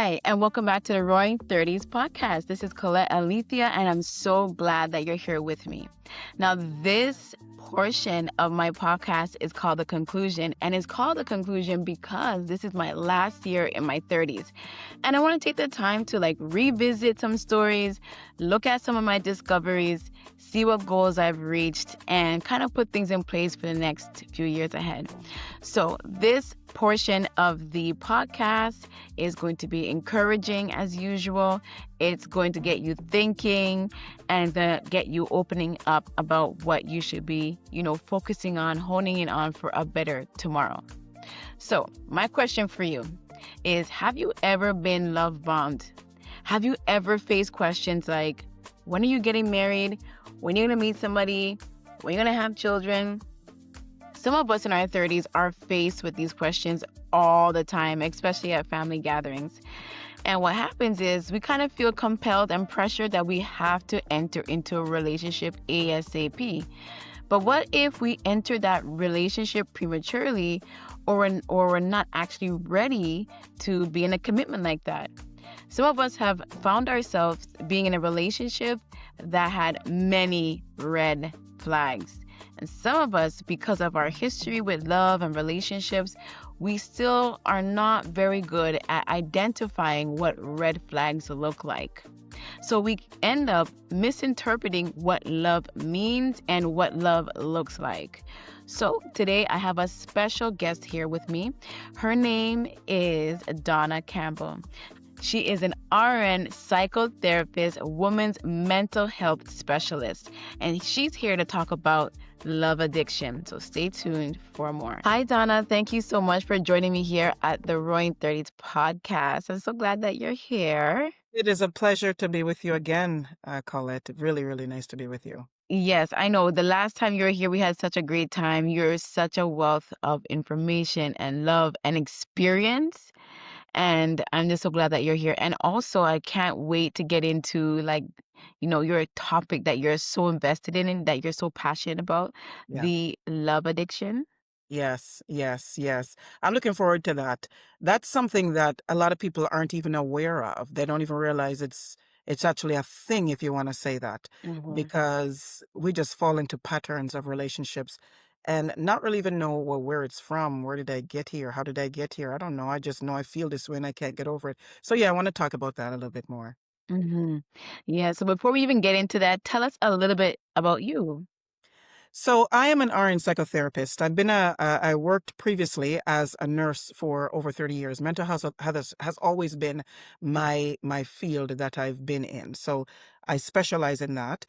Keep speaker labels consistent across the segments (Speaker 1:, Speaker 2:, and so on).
Speaker 1: Hi, and welcome back to the Roaring 30s podcast. This is Colette Alethea, and I'm so glad that you're here with me. Now, this portion of my podcast is called The Conclusion, and it's called The Conclusion because this is my last year in my 30s. And I want to take the time to revisit some stories, look at some of my discoveries, see what goals I've reached, and kind of put things in place for the next few years ahead. So, this portion of the podcast is going to be encouraging as usual. It's going to get you thinking and get you opening up about what you should be, focusing on, honing in on for a better tomorrow. So, my question for you is, have you ever been love bombed? Have you ever faced questions like, when are you getting married? When are you going to meet somebody? When are you going to have children? Some of us in our 30s are faced with these questions all the time, especially at family gatherings. And what happens is we kind of feel compelled and pressured that we have to enter into a relationship ASAP. But what if we enter that relationship prematurely or we're not actually ready to be in a commitment like that? Some of us have found ourselves being in a relationship that had many red flags. And some of us, because of our history with love and relationships, we still are not very good at identifying what red flags look like. So we end up misinterpreting what love means and what love looks like. So today I have a special guest here with me. Her name is Donna Campbell. She is an RN psychotherapist, women's mental health specialist, and she's here to talk about love addiction. So stay tuned for more. Hi, Donna. Thank you so much for joining me here at the Roaring 30s podcast. I'm so glad that you're here.
Speaker 2: It is a pleasure to be with you again, Colette. Really, really nice to be with you.
Speaker 1: Yes, I know. The last time you were here, we had such a great time. You're such a wealth of information and love and experience. And I'm just so glad that you're here. And also, I can't wait to get into your topic that you're so invested in and that you're so passionate about,
Speaker 2: Yeah.
Speaker 1: the love addiction.
Speaker 2: Yes, yes, yes. I'm looking forward to that. That's something that a lot of people aren't even aware of. They don't even realize it's actually a thing, if you want to say that,
Speaker 1: Hmm.
Speaker 2: because we just fall into patterns of relationships and not really even know, well, where it's from. Where did I get here? How did I get here? I don't know. I just know I feel this way and I can't get over it. So yeah, I want to talk about that a little bit more.
Speaker 1: Hmm. Yeah. So before we even get into that, tell us a little bit about you.
Speaker 2: So I am an RN psychotherapist. I worked previously as a nurse for over 30 years. Mental health has always been my field that I've been in. So I specialize in that.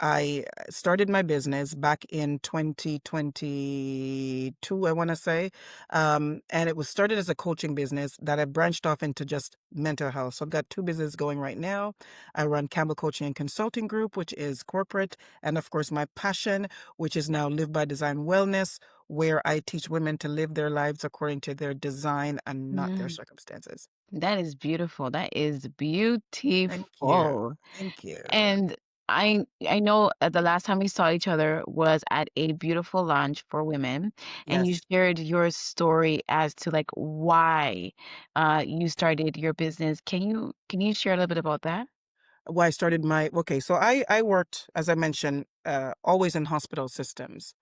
Speaker 2: I started my business back in 2022, I want to say. And it was started as a coaching business that I branched off into just mental health. So I've got two businesses going right now. I run Campbell Coaching and Consulting Group, which is corporate, and of course, my passion, which is now Live by Design Wellness, where I teach women to live their lives according to their design and not their
Speaker 1: Mm,
Speaker 2: circumstances.
Speaker 1: that is beautiful. That is
Speaker 2: Thank you.
Speaker 1: beautiful.
Speaker 2: Thank you.
Speaker 1: And I know the last time we saw each other was at a beautiful lunch for women, and you
Speaker 2: Yes.
Speaker 1: shared your story as to why you started your business. Can you share a little bit about that?
Speaker 2: Why I started okay, so I worked, as I mentioned, always in hospital systems.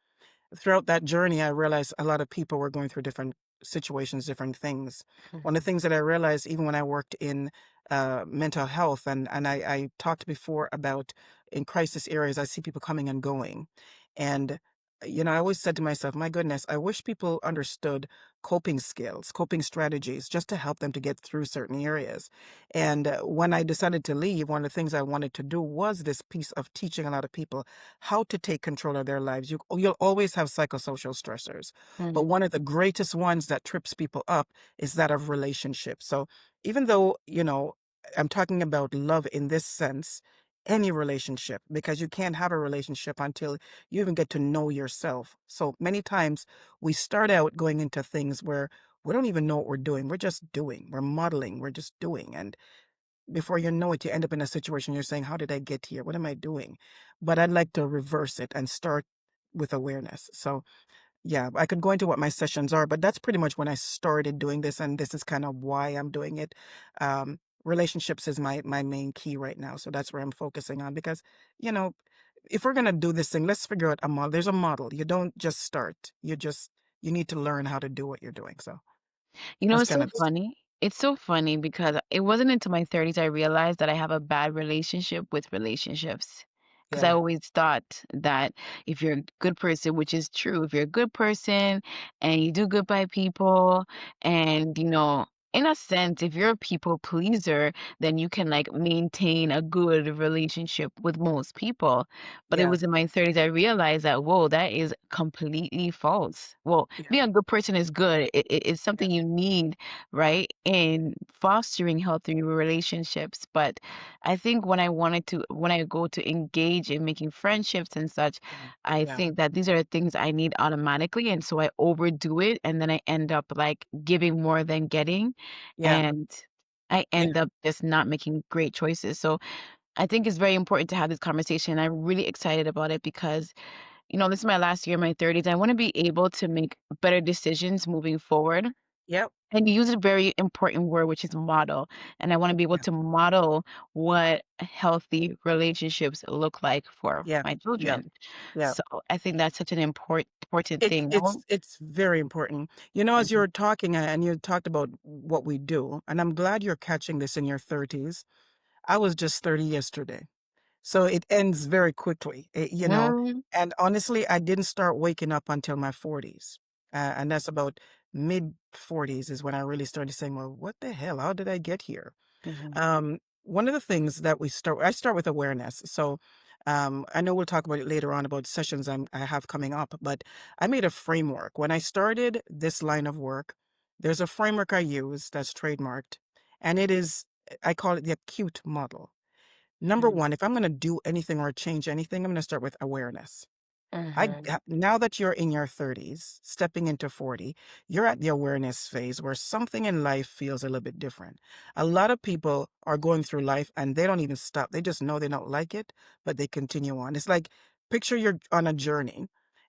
Speaker 2: Throughout that journey, I realized a lot of people were going through different situations, different things. One of the
Speaker 1: Mhm.
Speaker 2: things that I realized, even when I worked in mental health, and I talked before about in crisis areas, I see people coming and going. And, I always said to myself, my goodness, I wish people understood coping skills, coping strategies, just to help them to get through certain areas. And when I decided to leave, one of the things I wanted to do was this piece of teaching a lot of people how to take control of their lives. You'll always have psychosocial stressors, but
Speaker 1: Mhm.
Speaker 2: one of the greatest ones that trips people up is that of relationships. So even though, I'm talking about love in this sense, any relationship, because you can't have a relationship until you even get to know yourself. So many times we start out going into things where we don't even know what we're doing. We're just doing, we're modeling, we're just doing. And before you know it, you end up in a situation you're saying, how did I get here? What am I doing? But I'd like to reverse it and start with awareness. So Yeah, I could go into what my sessions are, but that's pretty much when I started doing this, and this is kind of why I'm doing it. Relationships is my main key right now, so that's where I'm focusing on because, you know, if we're gonna do this thing, let's figure out a model. There's a model. You don't just start. You need to learn how to do what you're doing. So
Speaker 1: You know,
Speaker 2: that's
Speaker 1: it's
Speaker 2: kind
Speaker 1: so
Speaker 2: of
Speaker 1: funny. It's so funny because it wasn't until my 30s I realized that I have a bad relationship with relationships. Because I
Speaker 2: yeah,
Speaker 1: always thought that if you're a good person, which is true, if you're a good person and you do good by people, and, in a sense, if you're a people pleaser, then you can like maintain a good relationship with most people. But it
Speaker 2: yeah,
Speaker 1: was in my 30s I realized that, whoa, that is completely false. Well,
Speaker 2: yeah,
Speaker 1: being a good person is good. It's
Speaker 2: yeah,
Speaker 1: something you need, right, in fostering healthy relationships. But I think when I go to engage in making friendships and such,
Speaker 2: yeah,
Speaker 1: I
Speaker 2: yeah,
Speaker 1: think that these are things I need automatically. And so I overdo it. And then I end up like giving more than getting.
Speaker 2: yeah,
Speaker 1: And I
Speaker 2: yeah,
Speaker 1: end up just not making great choices. So I think it's very important to have this conversation. I'm really excited about it because this is my last year in my 30s. I want to be able to make better decisions moving forward.
Speaker 2: yep,
Speaker 1: And you use a very important word, which is model. And I want to be able
Speaker 2: yeah,
Speaker 1: to model what healthy relationships look like for
Speaker 2: yeah,
Speaker 1: my
Speaker 2: yeah,
Speaker 1: children.
Speaker 2: yeah.
Speaker 1: So I think that's such an important
Speaker 2: It's
Speaker 1: thing. I
Speaker 2: it's
Speaker 1: won't,
Speaker 2: it's very important. As you
Speaker 1: Mhm.
Speaker 2: were talking and you talked about what we do, and I'm glad you're catching this in your 30s. I was just 30 yesterday. So it ends very quickly,
Speaker 1: Mm,
Speaker 2: and honestly, I didn't start waking up until my 40s. And that's about mid 40s is when I really started saying, well, what the hell? How did I get here?
Speaker 1: mhm,
Speaker 2: One of the things that I start with awareness. So I know we'll talk about it later on about sessions I have coming up, but I made a framework. When I started this line of work, there's a framework I use that's trademarked, and I call it the acute model. Number
Speaker 1: mhm,
Speaker 2: one, if I'm going to do anything or change anything, I'm going to start with awareness.
Speaker 1: mhm,
Speaker 2: Now that you're in your 30s, stepping into 40, you're at the awareness phase where something in life feels a little bit different. A lot of people are going through life and they don't even stop. They just know they don't like it, but they continue on. It's like picture you're on a journey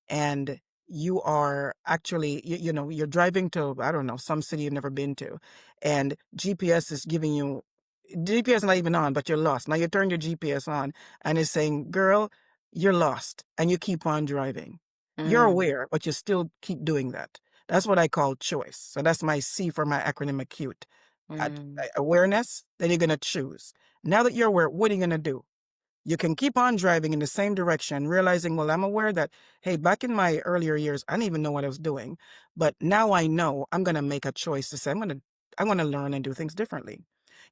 Speaker 2: and you are actually, you're driving to, I don't know, some city you've never been to, and GPS is giving you GPS not even on, but you're lost. Now you turn your GPS on and it's saying, girl, you're lost. And you keep on driving. You're
Speaker 1: mm,
Speaker 2: aware, but you still keep doing that. That's what I call choice. So that's my C for my acronym ACUTE.
Speaker 1: mm,
Speaker 2: Awareness, then you're going to choose. Now that you're aware, what are you going to do? You can keep on driving in the same direction, realizing, well, I'm aware that, hey, back in my earlier years, I didn't even know what I was doing. But now I know I'm going to make a choice to say, I want to learn and do things differently.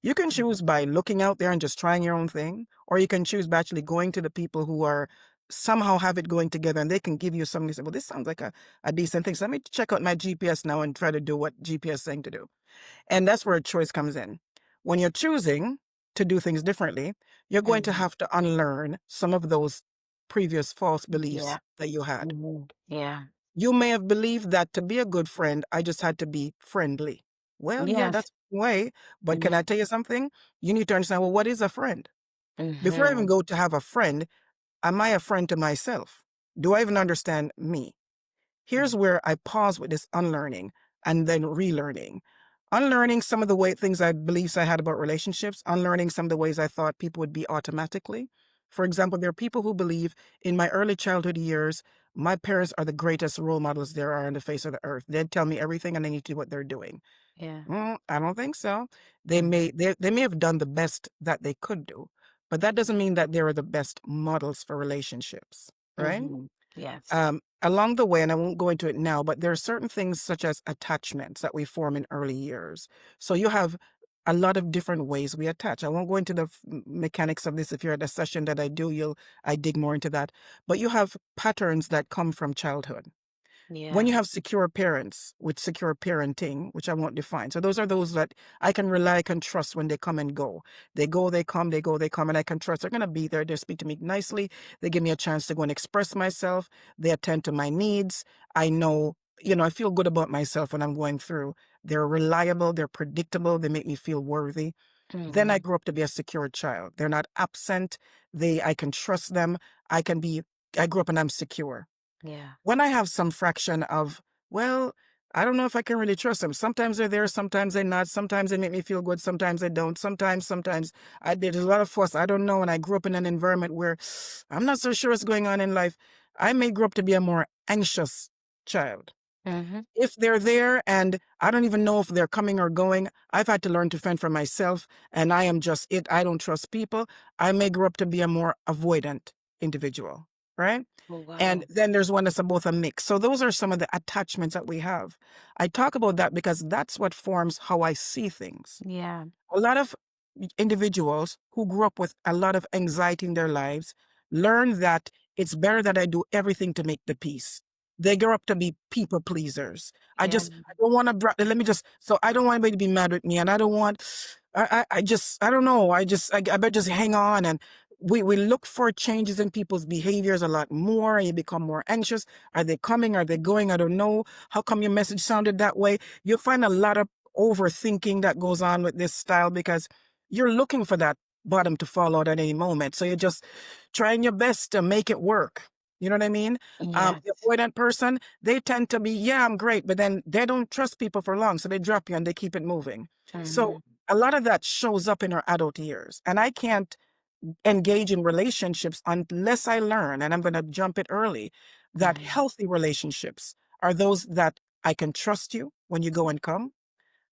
Speaker 2: You can
Speaker 1: mhm,
Speaker 2: choose by looking out there and just trying your own thing, or you can choose by actually going to the people who are somehow have it going together and they can give you something. Say, well, this sounds like a decent thing. So let me check out my GPS now and try to do what GPS is saying to do. And that's where a choice comes in. When you're choosing to do things differently, you're going to
Speaker 1: mhm.
Speaker 2: have to unlearn some of those previous false
Speaker 1: Yeah.
Speaker 2: beliefs that you had.
Speaker 1: Yeah.
Speaker 2: You may have believed that to be a good friend, I just had to be friendly. Well, yeah,
Speaker 1: Yes.
Speaker 2: that's the way. But can I
Speaker 1: Mhm,
Speaker 2: tell you something? You need to understand, well, what is a friend? Before I even
Speaker 1: mhm,
Speaker 2: go to have a friend, am I a friend to myself? Do I even understand me? Here's
Speaker 1: mhm.
Speaker 2: where I pause with this unlearning and then relearning. Unlearning some of the things I beliefs I had about relationships, unlearning some of the ways I thought people would be automatically. For example, there are people who believe in my early childhood years, my parents are the greatest role models there are on the face of the earth. They'd tell me everything and I need to do what they're doing.
Speaker 1: Yeah.
Speaker 2: I don't think so.
Speaker 1: Mhm,
Speaker 2: They may have done the best that they could do, but that doesn't mean that they were the best models for relationships, right?
Speaker 1: mhm. Yes.
Speaker 2: Along the way, and I won't go into it now, but there are certain things such as attachments that we form in early years. So you have a lot of different ways we attach. I won't go into the mechanics of this. If you're at a session that I do, I dig more into that. But you have patterns that come from childhood. When
Speaker 1: Yeah.
Speaker 2: you have secure parents with secure parenting, which I won't define. So those that I can rely, I can trust when they come and go. They go, they come, they go, they come, and I can trust they're going to be there. They speak to me nicely. They give me a chance to go and express myself. They attend to my needs. I know, I feel good about myself when I'm going through. They're reliable. They're predictable. They make me feel worthy. Then I
Speaker 1: Mhm,
Speaker 2: grew up to be a secure child. They're not absent. I can trust them. I grew up and I'm secure.
Speaker 1: Yeah.
Speaker 2: When I have some fraction of, well, I don't know if I can really trust them. Sometimes they're there, sometimes they're not. Sometimes they make me feel good, sometimes they don't. Sometimes there's a lot of force. I don't know. And I grew up in an environment where I'm not so sure what's going on in life. I may grow up to be a more anxious child.
Speaker 1: Mhm.
Speaker 2: If they're there and I don't even know if they're coming or going, I've had to learn to fend for myself, and I am just it. I don't trust people. I may grow up to be a more avoidant individual, right?
Speaker 1: Oh,
Speaker 2: And
Speaker 1: wow.
Speaker 2: then there's one that's both a mix. So those are some of the attachments that we have. I talk about that because that's what forms how I see things.
Speaker 1: Yeah.
Speaker 2: A lot of individuals who grew up with a lot of anxiety in their lives learn that it's better that I do everything to make the peace. They grow up to be people pleasers.
Speaker 1: Yeah.
Speaker 2: I don't want to, let me just, so I don't want anybody to be mad with me. And I don't want, I don't know. I better just hang on. And we look for changes in people's behaviors a lot more, and you become more anxious. Are they coming? Are they going? I don't know. How come your message sounded that way? You'll find a lot of overthinking that goes on with this style because you're looking for that bottom to fall out at any moment. So you're just trying your best to make it work. You know what I mean? The
Speaker 1: Yes.
Speaker 2: avoidant person, they tend to be, yeah, I'm great, but then they don't trust people for long. So they drop you and they keep it moving. So
Speaker 1: Mhm.
Speaker 2: a lot of that shows up in our adult years. And I can't engage in relationships unless I learn, and I'm going to jump it early, that
Speaker 1: Mhm.
Speaker 2: healthy relationships are those that I can trust you when you go and come.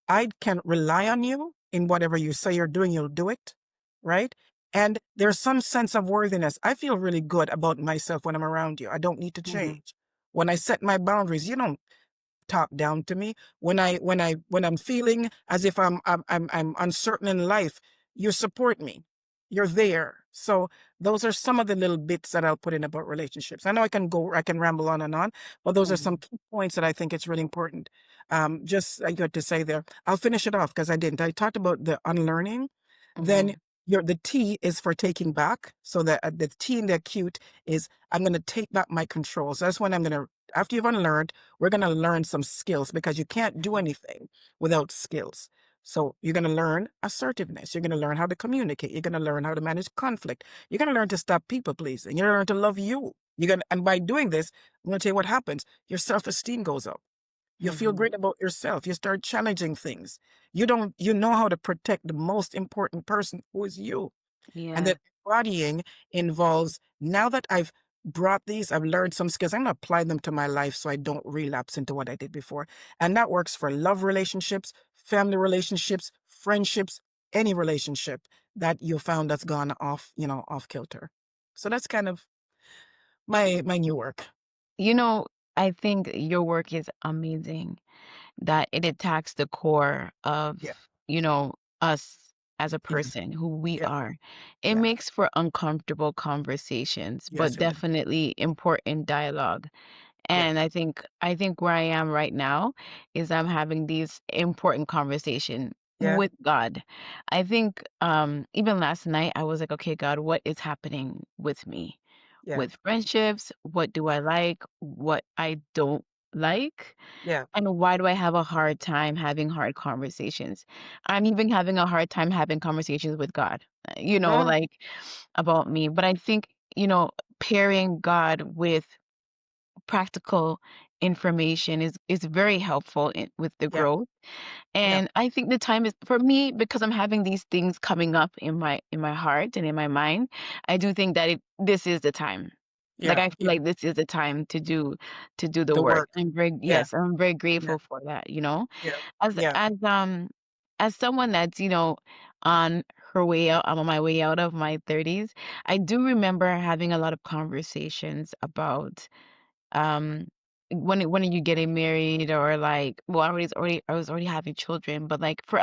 Speaker 2: I can rely on you in whatever you say you're doing, you'll do it, right? And there's some sense of worthiness. I feel really good about myself when I'm around you. I don't need to
Speaker 1: Mhm.
Speaker 2: change. When I set my boundaries, you don't talk down to me. When I'm feeling as if I'm uncertain in life, you support me. You're there. So those are some of the little bits that I'll put in about relationships. I know I can ramble on, but those are some
Speaker 1: Mhm.
Speaker 2: key points that I think it's really important. Just I got to say there. I'll finish it off because I didn't. I talked about the unlearning. Then
Speaker 1: Mhm.
Speaker 2: the T is for taking back. So the T in the acute is I'm going to take back my control. So that's when I'm going to, after you've unlearned, we're going to learn some skills because you can't do
Speaker 1: Mhm.
Speaker 2: anything without skills. So you're going to learn assertiveness. You're going to learn how to communicate. You're going to learn how to manage conflict. You're going to learn to stop people pleasing. You're going to learn to love you. And by doing this, I'm going to tell you what happens. Your self-esteem goes up. You feel
Speaker 1: Mhm.
Speaker 2: great about yourself. You start challenging things. You know how to protect the most important person, who is you. And
Speaker 1: Yeah.
Speaker 2: then embodying involves, now that I've learned some skills, I'm going to apply them to my life so I don't relapse into what I did before. And that works for love relationships, family relationships, friendships, any relationship that you found that's gone off, off kilter. So that's kind of my new work.
Speaker 1: You know, I think your work is amazing, that it attacks the core of,
Speaker 2: Yeah.
Speaker 1: us as a
Speaker 2: Human.
Speaker 1: person, who we
Speaker 2: Yeah.
Speaker 1: are. It
Speaker 2: Yeah.
Speaker 1: makes for uncomfortable conversations, but
Speaker 2: Yes, it does.
Speaker 1: definitely important dialogue.
Speaker 2: Yeah.
Speaker 1: And I think where I am right now is I'm having these important conversation
Speaker 2: Yeah.
Speaker 1: with God. I think even last night I was like, okay, God, what is happening with me?
Speaker 2: Yeah.
Speaker 1: With friendships, what do I like? What I don't like?
Speaker 2: Yeah.
Speaker 1: And why do I have a hard time having hard conversations? I'm even having a hard time having conversations with God,
Speaker 2: Well,
Speaker 1: like about me. But I think, pairing God with practical information is very helpful with the
Speaker 2: yeah.
Speaker 1: growth.
Speaker 2: Yeah.
Speaker 1: And I think the time is for me, because I'm having these things coming up in my heart and in my mind. I do think that this is the time. Like,
Speaker 2: Yeah.
Speaker 1: I feel
Speaker 2: Yeah.
Speaker 1: like this is the time to do the
Speaker 2: The
Speaker 1: work.
Speaker 2: work. Yeah.
Speaker 1: I'm very
Speaker 2: Yeah.
Speaker 1: grateful for that.
Speaker 2: Yeah.
Speaker 1: As
Speaker 2: Yeah.
Speaker 1: as um as someone that's, on her way out, I'm on my way out of my 30s. I do remember having a lot of conversations about um when are you getting married, or like, well, I was already having children, but like for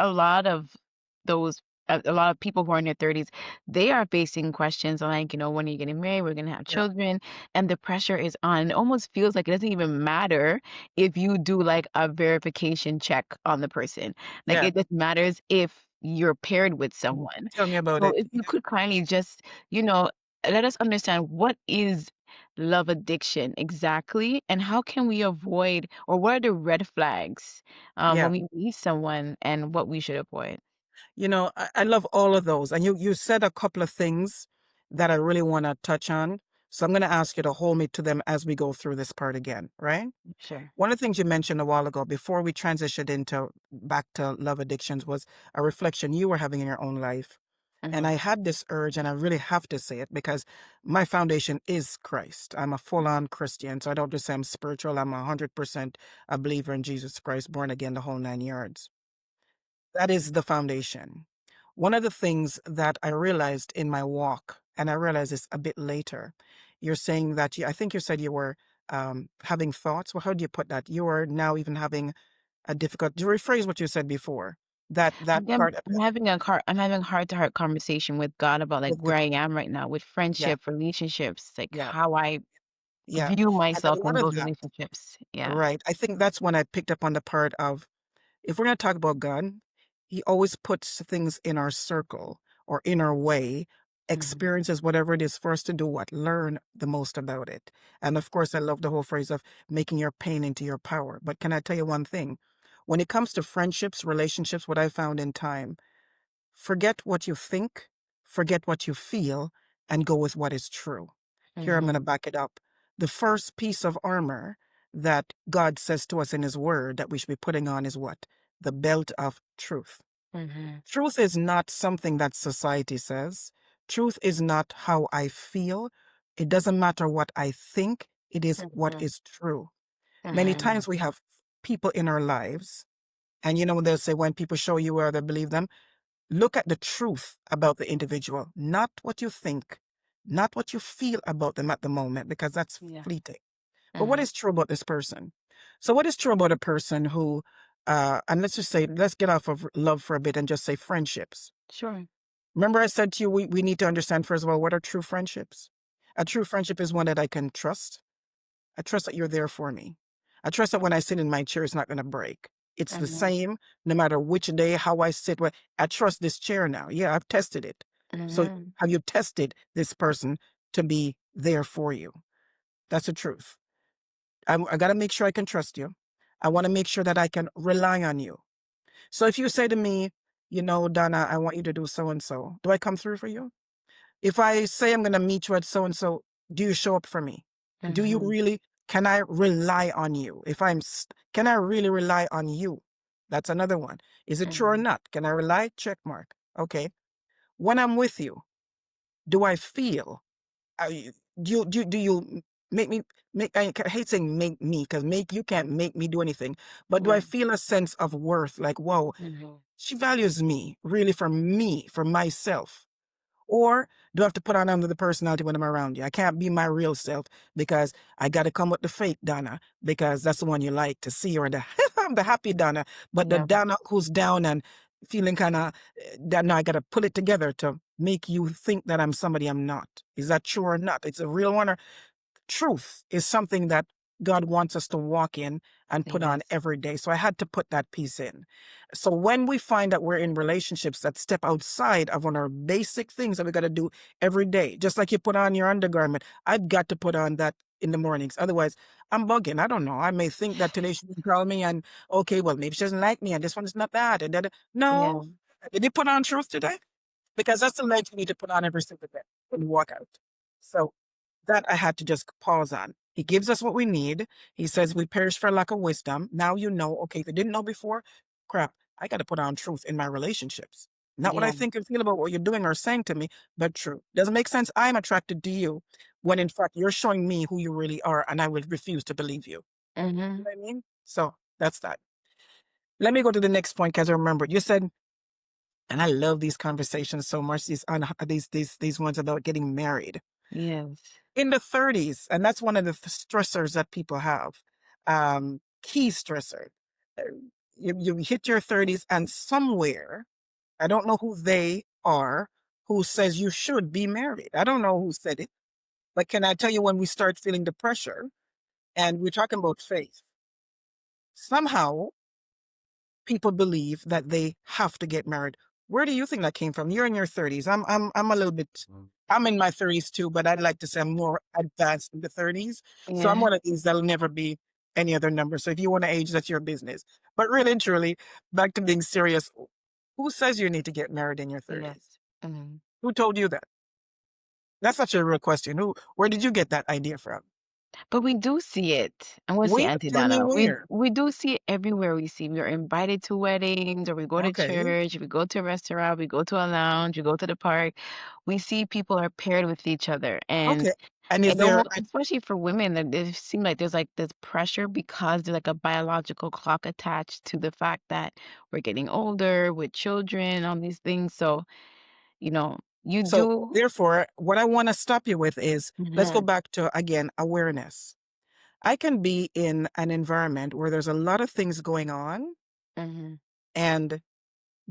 Speaker 1: those a lot of people who are in their 30s, they are facing questions like, when are you getting married, we're going to have
Speaker 2: Yeah.
Speaker 1: children, and the pressure is on. It almost feels like it doesn't even matter if you do like a verification check on the person. Like,
Speaker 2: Yeah.
Speaker 1: it just matters if you're paired with
Speaker 2: Mhm.
Speaker 1: someone.
Speaker 2: Tell me about
Speaker 1: So
Speaker 2: it.
Speaker 1: if you
Speaker 2: Yeah.
Speaker 1: could kindly just, let us understand, what is love addiction exactly, and how can we avoid, or what are the red flags when
Speaker 2: Yeah.
Speaker 1: we meet someone, and what we should avoid?
Speaker 2: I love all of those. And you said a couple of things that I really want to touch on. So I'm going to ask you to hold me to them as we go through this part again, right?
Speaker 1: Sure.
Speaker 2: One of the things you mentioned a while ago before we transitioned into back to love addictions was a reflection you were having in your own life. And
Speaker 1: Mm-hmm.
Speaker 2: I had this urge, and I really have to say it because my foundation is Christ. I'm a full on Christian. So I don't just say I'm spiritual, I'm 100% a believer in Jesus Christ, born again, the whole 9 yards. That is the foundation. One of the things that I realized in my walk, and I realized this a bit later, you're saying that I think you said you were having thoughts. Well, how do you put that? You are now even having a difficult, to rephrase what you said before, that part of it,
Speaker 1: I'm having heart-to-heart conversation with God about, like,
Speaker 2: with
Speaker 1: where I
Speaker 2: God.
Speaker 1: am right now with
Speaker 2: Yeah,
Speaker 1: friendship, relationships, like,
Speaker 2: yeah,
Speaker 1: how I
Speaker 2: yeah.
Speaker 1: view
Speaker 2: And
Speaker 1: myself
Speaker 2: a lot
Speaker 1: in
Speaker 2: of
Speaker 1: those
Speaker 2: that,
Speaker 1: relationships. Yeah.
Speaker 2: right. I think that's when I picked up on the part of, if we're going to talk about God, He always puts things in our circle or in our way,
Speaker 1: Mhm.
Speaker 2: experiences, whatever it is, for us to do what? Learn the most about it. And of course, I love the whole phrase of making your pain into your power. But can I tell you one thing? When it comes to friendships, relationships, what I found in time, forget what you think, forget what you feel, and go with what is true. Here, I'm going to
Speaker 1: Mhm.
Speaker 2: back it up. The first piece of armor that God says to us in His Word that we should be putting on is what? The belt of truth.
Speaker 1: Mhm.
Speaker 2: Truth is not something that society says. Truth is not how I feel. It doesn't matter what I think, it is what
Speaker 1: Mhm.
Speaker 2: is true. Many
Speaker 1: Mhm.
Speaker 2: times we have people in our lives, and they'll say when people show you where they believe them, look at the truth about the individual, not what you think, not what you feel about them at the moment, because that's
Speaker 1: Yeah.
Speaker 2: fleeting. But what
Speaker 1: Mhm.
Speaker 2: is true about this person? So, what is true about a person who, and let's just say, let's get off of love for a bit and just say friendships.
Speaker 1: Sure.
Speaker 2: Remember, I said to you, we need to understand, first of all, what are true friendships? A true friendship is one that I can trust. I trust that you're there for me. I trust that when I sit in my chair, it's not going to break. It's the
Speaker 1: Mhm.
Speaker 2: same no matter which day, how I sit. I trust this chair now. Yeah, I've tested it. So
Speaker 1: Mhm.
Speaker 2: have you tested this person to be there for you? That's the truth. I got to make sure I can trust you. I want to make sure that I can rely on you. So if you say to me, Donna, I want you to do so and so, do I come through for you? If I say I'm going to meet you at so and so, do you show up for me? Do you
Speaker 1: Mhm.
Speaker 2: really, can I rely on you? Can I really rely on you? That's another one. Is it true or
Speaker 1: Mhm.
Speaker 2: not? Can I rely? Check mark. Okay. When I'm with you, do I feel, do you make me, I hate saying make me, because you can't make me do anything, but do I
Speaker 1: Yeah.
Speaker 2: feel a sense of worth? Like, whoa,
Speaker 1: Mhm.
Speaker 2: she values me, for myself. Or do I have to put on another personality when I'm around you? I can't be my real self because I got to come with the fake Donna, because that's the one you like to see, or the the happy Donna. But the
Speaker 1: Yeah.
Speaker 2: Donna who's down and feeling kind of that, now I got to pull it together to make you think that I'm somebody I'm not. Is that true or not? It's a real one. Or truth is something that God wants us to walk in and put on
Speaker 1: Yes.
Speaker 2: every day. So I had to put that piece in. So when we find that we're in relationships that step outside of one of our basic things that we got to do every day, just like you put on your undergarment, I've got to put on that in the mornings. Otherwise, I'm bugging. I don't know. I may think that today she didn't call me, and okay, well, maybe she doesn't like me and this one is not that. And then,
Speaker 1: Yeah.
Speaker 2: no, did you put on truth today? Because that's the leg you need to put on every single day when you walk out. So that I had to just pause on. He gives us what we need. He says we perish for lack of wisdom. Now you know, okay, if you didn't know before, crap, I got to put on truth in my relationships. Not what I
Speaker 1: Yeah.
Speaker 2: think and feel about what you're doing or saying to me, but true. Doesn't make sense. I'm attracted to you when in fact you're showing me who you really are, and I will refuse to believe you. You
Speaker 1: Mhm.
Speaker 2: know what I mean? So that's that. Let me go to the next point, because I remember you said, and I love these conversations so much. These ones about getting married
Speaker 1: Yes.
Speaker 2: in the 30s, and that's one of the stressors that people have. Key stressor. Uh, You hit your 30s, and somewhere, I don't know who they are, who says you should be married. I don't know who said it, but can I tell you, when we start feeling the pressure, and we're talking about faith, somehow people believe that they have to get married. Where do you think that came from? You're in your 30s. I'm a little bit, I'm in my 30s too, but I'd like to say I'm more advanced in the 30s. So I'm
Speaker 1: Yeah.
Speaker 2: one of these that'll never be any other number. So if you want to age, that's your business. But really and truly, back to being serious, who says you need to get married in your
Speaker 1: Yes.
Speaker 2: 30s?
Speaker 1: Mhm.
Speaker 2: Who told you that? That's such a real question. Where did you get that idea from?
Speaker 1: But we do see it. I want to say
Speaker 2: Where?
Speaker 1: Auntie
Speaker 2: Tell me
Speaker 1: Donna. We
Speaker 2: where.
Speaker 1: we do see it everywhere we see. We're invited to weddings, or we go to
Speaker 2: Okay.
Speaker 1: church, we go to a restaurant, we go to a lounge, we go to the park. We see people are paired with each other, and
Speaker 2: Okay. And is
Speaker 1: it
Speaker 2: there,
Speaker 1: almost, especially for women, that it seems like there's like this pressure because there's like a biological clock attached to the fact that we're getting older with children, all these things. So, you
Speaker 2: so
Speaker 1: do.
Speaker 2: therefore, what I want to stop you with is, let's go
Speaker 1: Mhm,
Speaker 2: back to, again, awareness. I can be in an environment where there's a lot of things going on,
Speaker 1: mhm,
Speaker 2: and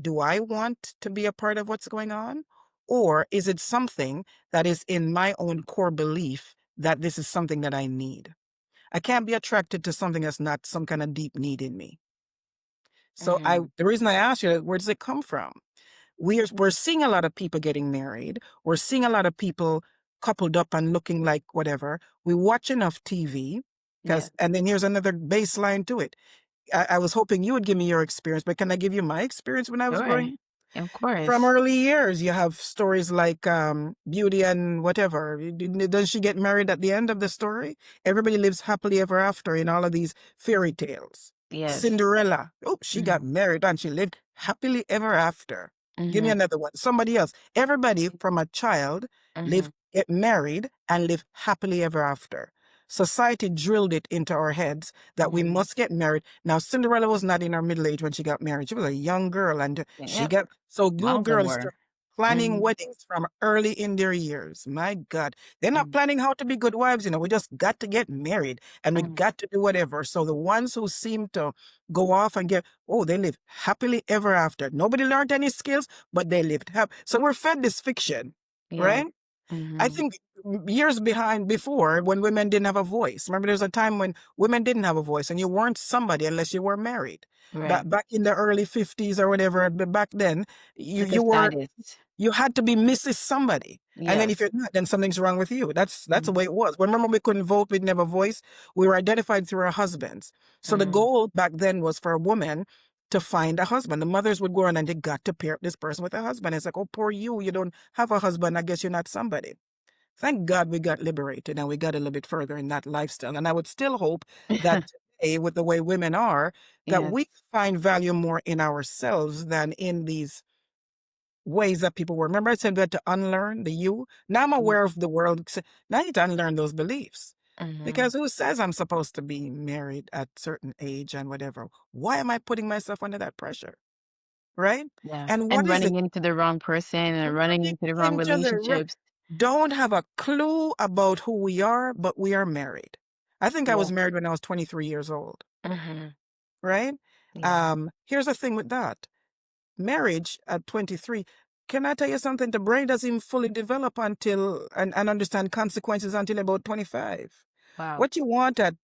Speaker 2: do I want to be a part of what's going on? Or is it something that is in my own core belief that this is something that I need? I can't be attracted to something that's not some kind of deep need in me. So
Speaker 1: mhm,
Speaker 2: the reason I asked you, where does it come from? We're seeing a lot of people getting married. We're seeing a lot of people coupled up and looking like whatever. We watch enough TV,
Speaker 1: yeah,
Speaker 2: and then here's another baseline to it. I was hoping you would give me your experience, but can I give you my experience when I was
Speaker 1: sure,
Speaker 2: growing
Speaker 1: of
Speaker 2: from
Speaker 1: course,
Speaker 2: early years? You have stories like Beauty and whatever. Does she get married at the end of the story? Everybody lives happily ever after in all of these fairy tales.
Speaker 1: yes,
Speaker 2: Cinderella. Oh, she got
Speaker 1: mhm,
Speaker 2: married and she lived happily ever after. Give me
Speaker 1: mhm,
Speaker 2: another one. Somebody else. Everybody from a child
Speaker 1: mhm,
Speaker 2: get married and live happily ever after. Society drilled it into our heads that we
Speaker 1: mhm,
Speaker 2: must get married. Now, Cinderella was not in her middle age when she got married. She was a young girl, and she
Speaker 1: yep,
Speaker 2: got so
Speaker 1: all
Speaker 2: little
Speaker 1: of them
Speaker 2: girls
Speaker 1: were,
Speaker 2: start planning
Speaker 1: mhm,
Speaker 2: weddings from early in their years. My God, they're not
Speaker 1: mhm,
Speaker 2: planning how to be good wives. We just got to get married and we
Speaker 1: mhm,
Speaker 2: got to do whatever. So the ones who seem to go off and they live happily ever after. Nobody learned any skills, but they lived happy. So we're fed this fiction,
Speaker 1: yeah,
Speaker 2: right? I
Speaker 1: mhm,
Speaker 2: think years behind before, when women didn't have a voice. Remember, there was a time when women didn't have a voice and you weren't somebody unless you were married.
Speaker 1: right,
Speaker 2: Back in the early 50s or whatever, but back then,
Speaker 1: it's
Speaker 2: you,
Speaker 1: like a
Speaker 2: you were
Speaker 1: status,
Speaker 2: you had to be Mrs. Somebody. And then if
Speaker 1: yes,
Speaker 2: you're not, then something's wrong with you. That's the
Speaker 1: mhm,
Speaker 2: way it was. Remember, we couldn't vote, we didn't have a voice. We were identified through our husbands. So the
Speaker 1: mhm,
Speaker 2: goal back then was for a woman to find a husband. The mothers would go on and they got to pair this person with a husband. It's like, oh, poor you. You don't have a husband. I guess you're not somebody. Thank God we got liberated and we got a little bit further in that lifestyle. And I would still hope that today, with the way women are, that
Speaker 1: yes,
Speaker 2: we find value more in ourselves than in these ways that people were. Remember, I said we had to unlearn the you? Now I'm
Speaker 1: mm,
Speaker 2: aware of the world. Now I need to unlearn those beliefs.
Speaker 1: mhm,
Speaker 2: Because who says I'm supposed to be married at certain age and whatever? Why am I putting myself under that pressure? Right?
Speaker 1: yeah,
Speaker 2: And what
Speaker 1: and
Speaker 2: is it?
Speaker 1: running into the wrong person and running
Speaker 2: Running
Speaker 1: into the wrong
Speaker 2: into
Speaker 1: relationships,
Speaker 2: don't have a clue about who we are, but we are married. I think I
Speaker 1: yeah,
Speaker 2: was married when I was 23 years old,
Speaker 1: mhm,
Speaker 2: right?
Speaker 1: yeah,
Speaker 2: Here's the thing with that. Marriage at 23, can I tell you something? The brain doesn't even fully develop until and understand consequences until about 25.
Speaker 1: wow,
Speaker 2: What you want at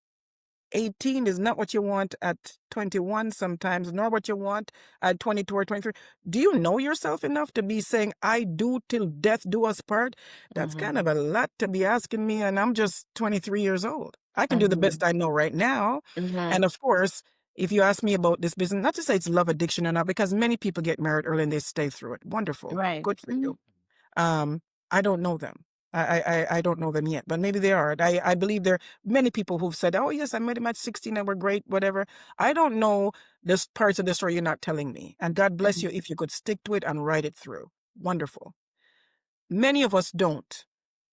Speaker 2: 18 is not what you want at 21 sometimes, nor what you want at 22 or 23. Do you know yourself enough to be saying, I do till death do us part? That's kind of
Speaker 1: mhm,
Speaker 2: a lot to be asking me, and I'm just 23 years old. I can do the
Speaker 1: mhm,
Speaker 2: best I know right now.
Speaker 1: mhm,
Speaker 2: And of course, if you ask me about this business, not to say it's love addiction or not, because many people get married early and they stay through it. Wonderful.
Speaker 1: right,
Speaker 2: Good for
Speaker 1: mhm,
Speaker 2: you. Um, I don't know them. I don't know them yet, but maybe they are. I believe there are many people who've said, "Oh yes, I met him at 16 and we're great, whatever." I don't know this parts of the story you're not telling me, and God bless
Speaker 1: mhm,
Speaker 2: you if you could stick to it and write it through. Wonderful. Many of us don't,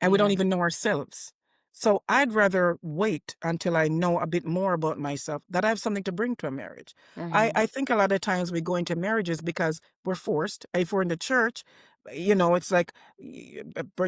Speaker 2: and we don't
Speaker 1: yeah,
Speaker 2: even know ourselves. So I'd rather wait until I know a bit more about myself, that I have something to bring to a marriage.
Speaker 1: mhm,
Speaker 2: I think a lot of times we go into marriages because we're forced. If we're in the church, it's like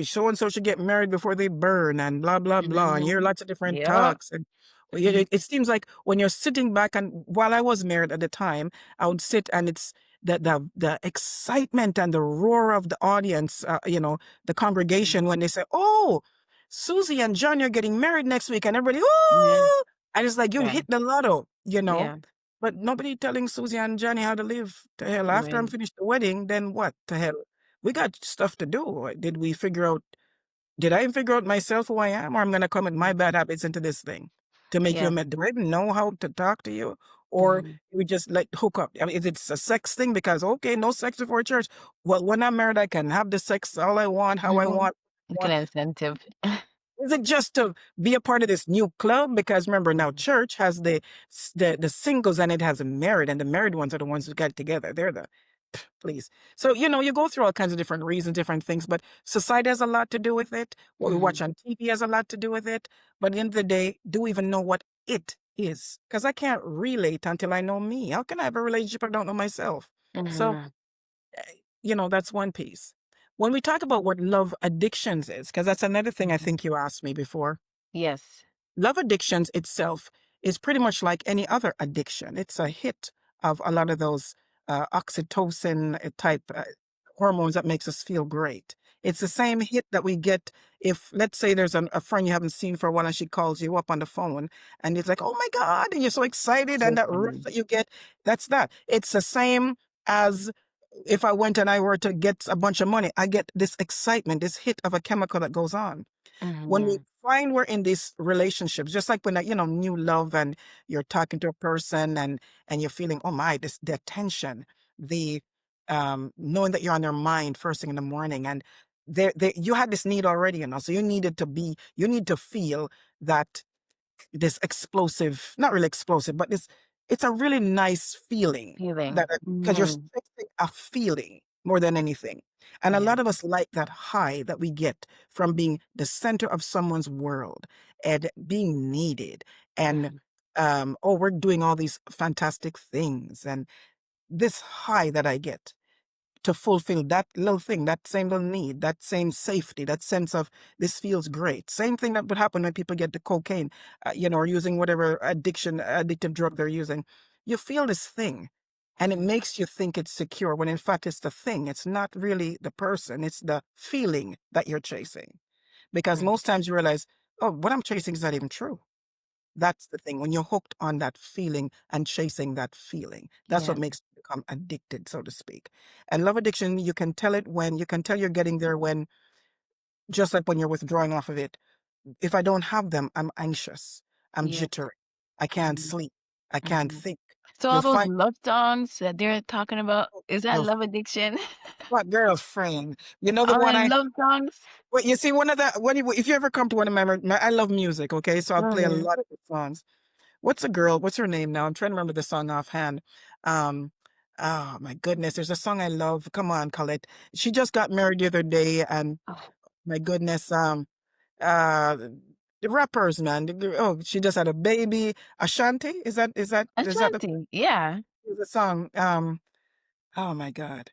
Speaker 2: so and so should get married before they burn and blah, blah, blah. And you hear
Speaker 1: mhm,
Speaker 2: lots of different
Speaker 1: yep,
Speaker 2: talks. And
Speaker 1: mhm,
Speaker 2: it seems like when you're sitting back, and while I was married at the time, I would sit and it's the excitement and the roar of the audience, the congregation when they say, "Oh, Susie and Johnny are getting married next week," and everybody,
Speaker 1: yeah,
Speaker 2: "Oh!" And it's like you
Speaker 1: right,
Speaker 2: hit the lotto.
Speaker 1: yeah,
Speaker 2: But nobody telling Susie and Johnny how to live. To hell, after I'm
Speaker 1: right,
Speaker 2: finished the wedding, then what? To hell, we got stuff to do. Did I figure out myself who I am, or I'm gonna come with my
Speaker 1: mm,
Speaker 2: bad habits into this thing to make you
Speaker 1: yeah,
Speaker 2: mad? Do I even know how to talk to you, or
Speaker 1: mhm,
Speaker 2: we just like hook up? I mean, if it's a sex thing, because okay, no sex before church. Well, when I'm married, I can have the sex all I want, how I
Speaker 1: mhm,
Speaker 2: want.
Speaker 1: Like an incentive.
Speaker 2: Is it just to be a part of this new club? Because remember now,
Speaker 1: Mhm.
Speaker 2: church has the singles and it has a married, and the married ones are the ones who got together. They're the please. So you go through all kinds of different reasons, different things, but society has a lot to do with it. What we watch
Speaker 1: Mhm.
Speaker 2: on TV has a lot to do with it. But at the end of the day, do we even know what it is? Because I can't relate until I know me. How can I have a relationship if I don't know myself? So
Speaker 1: Mhm.
Speaker 2: that's one piece. When we talk about what love addictions is, because that's another thing I
Speaker 1: Mhm.
Speaker 2: think you asked me before.
Speaker 1: Yes.
Speaker 2: Love addictions itself is pretty much like any other addiction. It's a hit of a lot of those oxytocin type hormones that makes us feel great. It's the same hit that we get if, let's say, there's a friend you haven't seen for a while and she calls you up on the phone and it's like, oh my God, and you're so excited,
Speaker 1: So
Speaker 2: and that rush
Speaker 1: funny.
Speaker 2: that you get, that's that. It's the same as if I went and I were to get a bunch of money, I get this excitement, this hit of a chemical that goes on when we
Speaker 1: Mhm.
Speaker 2: find we're in these relationships, just like when new love and you're talking to a person and you're feeling, oh my, this the attention, the knowing that you're on their mind first thing in the morning, and you had this need already, so you need to feel that this explosive, not really explosive, but it's a really nice feeling
Speaker 1: Feeling.
Speaker 2: that because you're
Speaker 1: Mhm.
Speaker 2: expecting a feeling more than anything. And a
Speaker 1: Yeah.
Speaker 2: lot of us like that high that we get from being the center of someone's world and being needed and
Speaker 1: Mhm.
Speaker 2: oh, we're doing all these fantastic things, and this high that I get to fulfill that little thing, that same little need, that same safety, that sense of this feels great. Same thing that would happen when people get the cocaine, or using whatever addictive drug they're using. You feel this thing, and it
Speaker 1: Mhm.
Speaker 2: makes you think it's secure when in fact it's the thing. It's not really the person, it's the feeling that you're chasing. Because
Speaker 1: Mhm.
Speaker 2: most times you realize, oh, what I'm chasing is not even true. That's the thing. When you're hooked on that feeling and chasing that feeling, that's what
Speaker 1: Yeah.
Speaker 2: makes you become addicted, so to speak. And love addiction, you can tell you're getting there when, just like when you're withdrawing off of it. If I don't have them, I'm anxious. I'm
Speaker 1: Yes.
Speaker 2: jittery. I can't
Speaker 1: Mhm.
Speaker 2: sleep. I can't
Speaker 1: Mhm.
Speaker 2: think.
Speaker 1: So all
Speaker 2: You'll
Speaker 1: those
Speaker 2: find,
Speaker 1: love songs that they're talking about,
Speaker 2: oh,
Speaker 1: is that
Speaker 2: girl,
Speaker 1: love addiction?
Speaker 2: what girlfriend? You know the
Speaker 1: All
Speaker 2: one
Speaker 1: them
Speaker 2: I,
Speaker 1: love songs?
Speaker 2: well, you see, one of the, if you ever come to one of I love music, okay? So I'll play a
Speaker 1: Mhm.
Speaker 2: lot of the songs. What's a girl? What's her name now? I'm trying to remember the song offhand. Um, oh my goodness, there's a song I love. Come on, Colette. She just got married the other day, and
Speaker 1: Oh,
Speaker 2: my goodness, uh, the rappers, man. Oh, she just had a baby. Ashanti, is that
Speaker 1: Ashanti. Yeah.
Speaker 2: the song? Oh my God.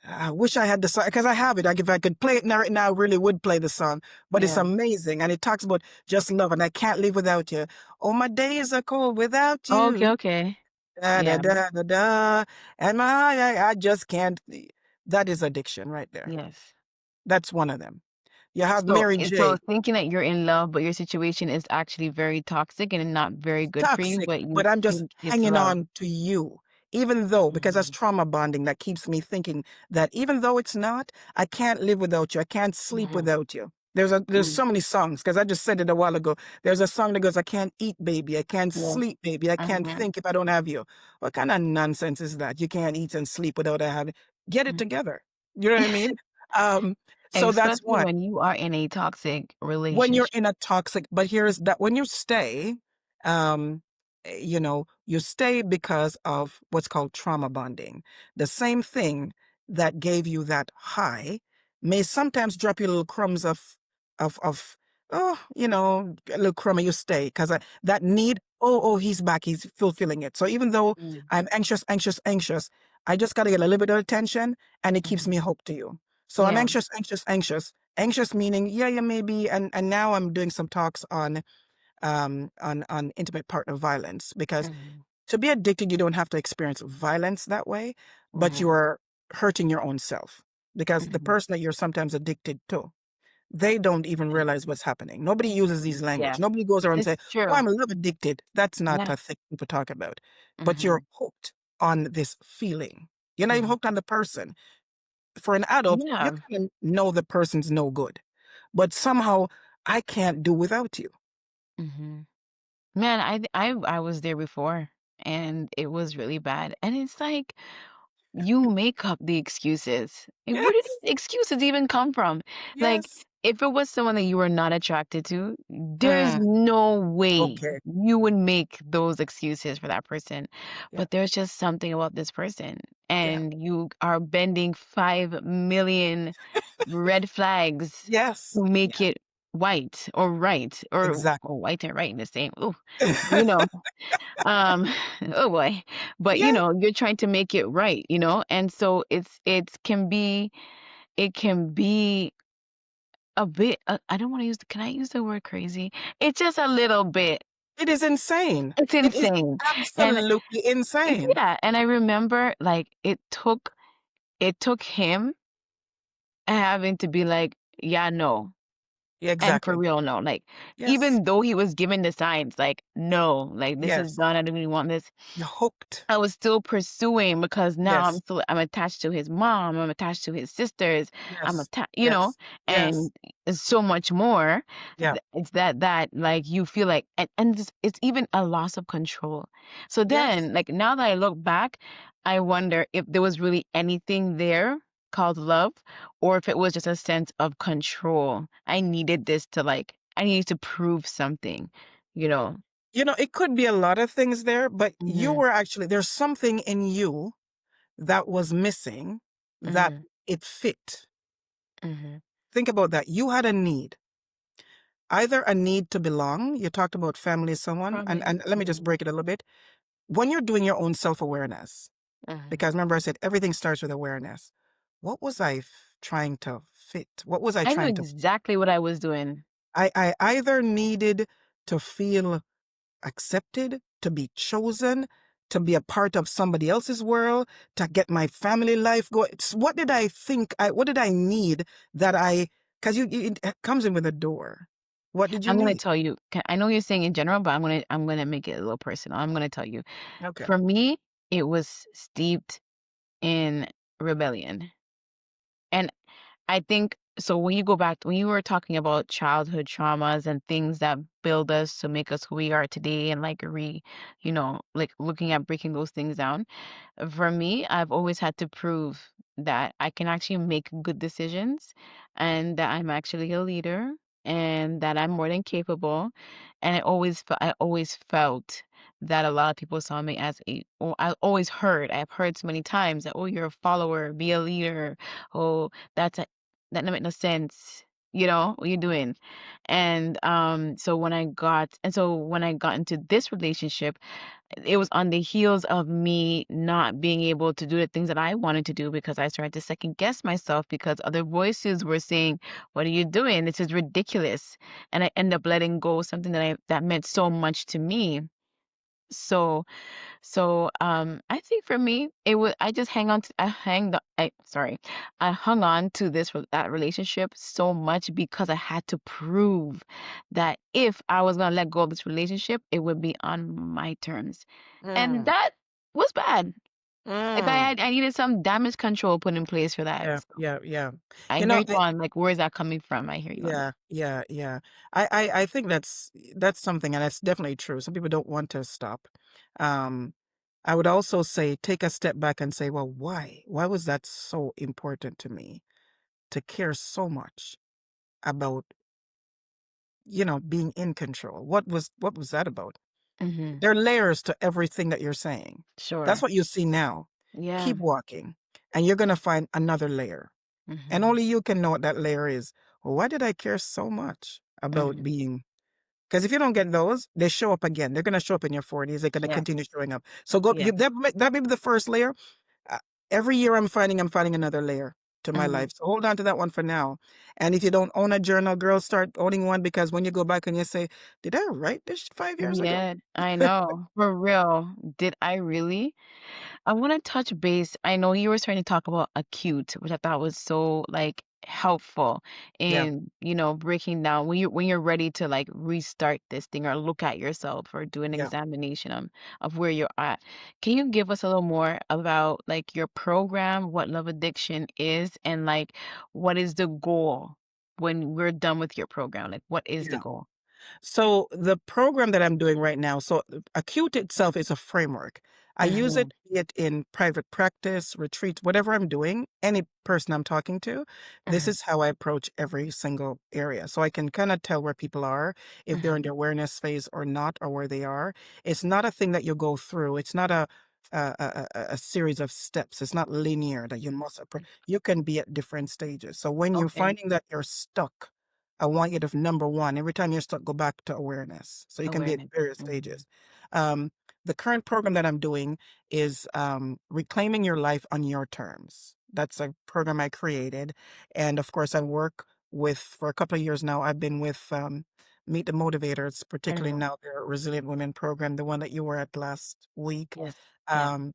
Speaker 2: I wish I had the song because I have it. Like if I could play it now, right now, I really would play the song. But it's
Speaker 1: Yeah.
Speaker 2: amazing, and it talks about just love, and I can't live without you. Oh, my days are cold without
Speaker 1: Oh,
Speaker 2: you.
Speaker 1: okay, okay.
Speaker 2: Da, da,
Speaker 1: Yeah.
Speaker 2: da, da, da. And I just can't. That is addiction right there.
Speaker 1: Yes.
Speaker 2: That's one of them. You have
Speaker 1: So
Speaker 2: Mary
Speaker 1: so
Speaker 2: J.
Speaker 1: thinking that you're in love, but your situation is actually very toxic and not very
Speaker 2: It's
Speaker 1: good for you,
Speaker 2: toxic,
Speaker 1: but you
Speaker 2: but I'm just
Speaker 1: think it's
Speaker 2: hanging
Speaker 1: love.
Speaker 2: on to you. Even though, because that's
Speaker 1: Mhm.
Speaker 2: trauma bonding that keeps me thinking that even though it's not, I can't live without you. I can't sleep
Speaker 1: Mhm.
Speaker 2: without you. There's
Speaker 1: Mhm.
Speaker 2: so many songs, because I just said it a while ago. There's a song that goes, I can't eat, baby. I can't
Speaker 1: Yes.
Speaker 2: sleep, baby. I can't
Speaker 1: Mhm.
Speaker 2: think if I don't have you. What kind of nonsense is that? You can't eat and sleep without having. Get it
Speaker 1: Mhm.
Speaker 2: together. You know what I mean? Um, so that's
Speaker 1: Especially
Speaker 2: one
Speaker 1: when you are in a toxic
Speaker 2: when you're
Speaker 1: relationship.
Speaker 2: in a toxic, but here's that when you stay, um you stay because of what's called trauma bonding. The same thing that gave you that high may sometimes drop you little crumbs of oh, a little crumb, and you stay because that need, oh, he's back, he's fulfilling it. So even though
Speaker 1: Mm.
Speaker 2: I'm anxious, I just got to get a little bit of attention, and it keeps me
Speaker 1: Mhm.
Speaker 2: hooked to you. So I'm
Speaker 1: Yeah.
Speaker 2: anxious meaning, yeah, maybe, and now I'm doing some talks on intimate partner violence, because
Speaker 1: Mhm.
Speaker 2: to be addicted, you don't have to experience violence that way, but
Speaker 1: Mhm.
Speaker 2: you're hurting your own self, because the
Speaker 1: Mhm.
Speaker 2: person that you're sometimes addicted to, they don't even
Speaker 1: Yeah.
Speaker 2: realize what's happening. Nobody uses these language.
Speaker 1: Yeah.
Speaker 2: Nobody goes around and say,
Speaker 1: It's
Speaker 2: oh,
Speaker 1: true.
Speaker 2: I'm love addicted. That's not
Speaker 1: Yeah.
Speaker 2: a thing people talk about. But you're
Speaker 1: Mhm.
Speaker 2: hooked on this feeling. You're not even
Speaker 1: Mhm.
Speaker 2: hooked on the person. For an adult, you
Speaker 1: Yeah.
Speaker 2: kind of know the person's no good, but somehow I can't do without you.
Speaker 1: Mhm. Man, I was there before and it was really bad. And it's like you make up the excuses. Where did
Speaker 2: Yes,
Speaker 1: these excuses even come from? Like
Speaker 2: yes.
Speaker 1: if it was someone that you were not attracted to, there's
Speaker 2: Mm,
Speaker 1: no way
Speaker 2: okay.
Speaker 1: you would make those excuses for that person.
Speaker 2: Yeah.
Speaker 1: But there's just something about this person,
Speaker 2: Yeah.
Speaker 1: and you are bending 5 million red flags
Speaker 2: Yes.
Speaker 1: to make
Speaker 2: Yeah.
Speaker 1: it white or right or
Speaker 2: Exactly.
Speaker 1: white and right in the same. Oh, you know, um, oh boy. But
Speaker 2: Yeah.
Speaker 1: you're trying to make it right, and so it can be a bit, I don't wanna use can I use the word crazy? It's just a little bit.
Speaker 2: It is insane.
Speaker 1: It's
Speaker 2: It is
Speaker 1: insane. And
Speaker 2: absolutely insane.
Speaker 1: yeah, and I remember, like, it took him having to be like, "Yeah, no."
Speaker 2: Yeah,
Speaker 1: And for
Speaker 2: exactly.
Speaker 1: real, no, like,
Speaker 2: Yes.
Speaker 1: even though he was given the signs, like, "No, like, this is
Speaker 2: Yes.
Speaker 1: done, I don't even want this."
Speaker 2: You're hooked.
Speaker 1: I was still pursuing because now
Speaker 2: Yes.
Speaker 1: I'm attached to his mom, I'm attached to his sisters, I'm
Speaker 2: Yes.
Speaker 1: attached,
Speaker 2: Yes. Yes.
Speaker 1: and so much more.
Speaker 2: Yeah.
Speaker 1: It's that like you feel like, and it's even a loss of control. So
Speaker 2: Yes.
Speaker 1: then, like now that I look back, I wonder if there was really anything there called love, or if it was just a sense of control. I needed to prove something, you know.
Speaker 2: It could be a lot of things there, but you
Speaker 1: Mhm.
Speaker 2: were actually there's something in you that was missing that
Speaker 1: Mhm.
Speaker 2: it fit.
Speaker 1: Mhm.
Speaker 2: Think about that. You had a need, either a need to belong. You talked about family, someone,
Speaker 1: Promise.
Speaker 2: and let me just
Speaker 1: Mhm.
Speaker 2: break it a little bit. When you're doing your own self-awareness,
Speaker 1: Mhm.
Speaker 2: because remember I said everything starts with awareness. What was I trying to fit? What was I
Speaker 1: I knew
Speaker 2: trying to
Speaker 1: exactly what I was doing.
Speaker 2: I either needed to feel accepted, to be chosen, to be a part of somebody else's world, to get my family life going. What did I think? What did I need that because it comes in with a door. What did you
Speaker 1: I'm gonna
Speaker 2: need?
Speaker 1: tell you, I know you're saying in general, but I'm gonna make it a little personal. I'm gonna tell you.
Speaker 2: Okay.
Speaker 1: For me, it was steeped in rebellion. And I think so when you go back when you were talking about childhood traumas and things that build us to make us who we are today, and like like looking at breaking those things down. For me, I've always had to prove that I can actually make good decisions, and that I'm actually a leader, and that I'm more than capable. And I always felt that a lot of people saw me as or I've heard so many times that, oh, you're a follower, be a leader. Oh, that don't make no sense. What you doing? So when I got into this relationship, it was on the heels of me not being able to do the things that I wanted to do, because I started to second guess myself because other voices were saying, "What are you doing? This is ridiculous." And I end up letting go of something that meant so much to me. So I think for me, it was I just hang on to I hang the I sorry, I hung on to that relationship so much because I had to prove that if I was gonna let go of this relationship, it would be on my terms, and
Speaker 2: Mm,
Speaker 1: that was bad. Like
Speaker 2: mm.
Speaker 1: I needed some damage control put in place for that.
Speaker 2: Yeah,
Speaker 1: So
Speaker 2: yeah, yeah.
Speaker 1: I
Speaker 2: You
Speaker 1: hear
Speaker 2: know,
Speaker 1: you on like where is that coming from? I hear you on that.
Speaker 2: yeah, yeah, yeah. I think that's something, and that's definitely true. Some people don't want to stop. Um, I would also say take a step back and say, well, why? Why was that so important to me to care so much about, being in control? What was that about?
Speaker 1: Hmm.
Speaker 2: There are layers to everything that you're saying. That's
Speaker 1: Sure.
Speaker 2: what you see now.
Speaker 1: Yeah.
Speaker 2: Keep walking, and you're gonna find another layer. And
Speaker 1: Hmm.
Speaker 2: only you can know what that layer is. Well, why did I care so much about
Speaker 1: Hmm.
Speaker 2: being? Because if you don't get those, they show up again. They're gonna show up in your 40s. They're gonna
Speaker 1: Yeah.
Speaker 2: continue showing up. So go.
Speaker 1: Yeah.
Speaker 2: That may be the first layer. Uh, every year I'm finding another layer to my
Speaker 1: Hmm.
Speaker 2: life. So hold on to that one for now. And if you don't own a journal, girl, start owning one, because when you go back and you say, "Did I write this 5 years ago?"
Speaker 1: Yeah, I know. For real. Did I really? I want to touch base. I know you were starting to talk about acute, which I thought was so like helpful
Speaker 2: Yeah,
Speaker 1: in, breaking down when you're ready to like restart this thing or look at yourself or do an
Speaker 2: yeah,
Speaker 1: examination of where you're at. Can you give us a little more about like your program, what love addiction is, and like what is the goal when we're done with your program? Like what is the
Speaker 2: yeah.
Speaker 1: goal?
Speaker 2: So the program that I'm doing right now, so Acute itself is a framework. I use
Speaker 1: Mhm.
Speaker 2: it, be it in private practice, retreats, whatever I'm doing, any person I'm talking to, this
Speaker 1: Mhm.
Speaker 2: is how I approach every single area. So I can kind of tell where people are, if they're in
Speaker 1: Mhm.
Speaker 2: the awareness phase or not, or where they are. It's not a thing that you go through. It's not a series of steps. It's not linear that you must. You can be at different stages. So when you're
Speaker 1: Okay.
Speaker 2: finding that you're stuck, I want you to, number one, every time you're stuck, go back to awareness. So you can be at
Speaker 1: Awareness.
Speaker 2: various
Speaker 1: Mhm.
Speaker 2: stages. Um, the current program that I'm doing is reclaiming your life on your terms. That's a program I created, and of course, I work with for a couple of years now. I've been with Meet the Motivators, particularly
Speaker 1: Mhm.
Speaker 2: now their Resilient Women program, the one that you were at last week.
Speaker 1: Yes. Yeah.
Speaker 2: Um,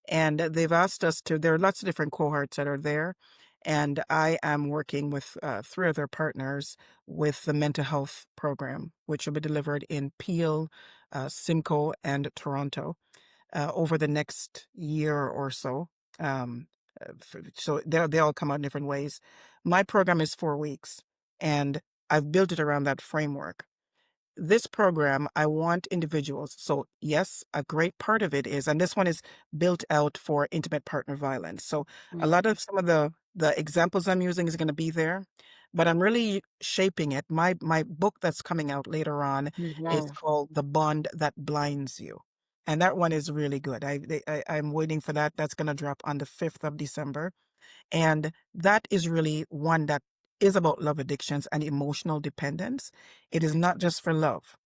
Speaker 2: and they've asked us to. There are lots of different cohorts that are there, and I am working with three other partners with the mental health program, which will be delivered in Peel, Simcoe, and Toronto over the next year or so. Um, so they all come out in different ways. My program is 4 weeks, and I've built it around that framework. This program, I want individuals. So, yes, a great part of it is, and this one is built out for intimate partner violence. So, a
Speaker 1: Mhm.
Speaker 2: lot of some of the examples I'm using is going to be there, but I'm really shaping it. My book that's coming out later on is
Speaker 1: Mhm.
Speaker 2: called The Bond That Blinds You. And that one is really good. I'm waiting for that. That's going to drop on the 5th of December. And that is really one that is about love addictions and emotional dependence. It is not just for love.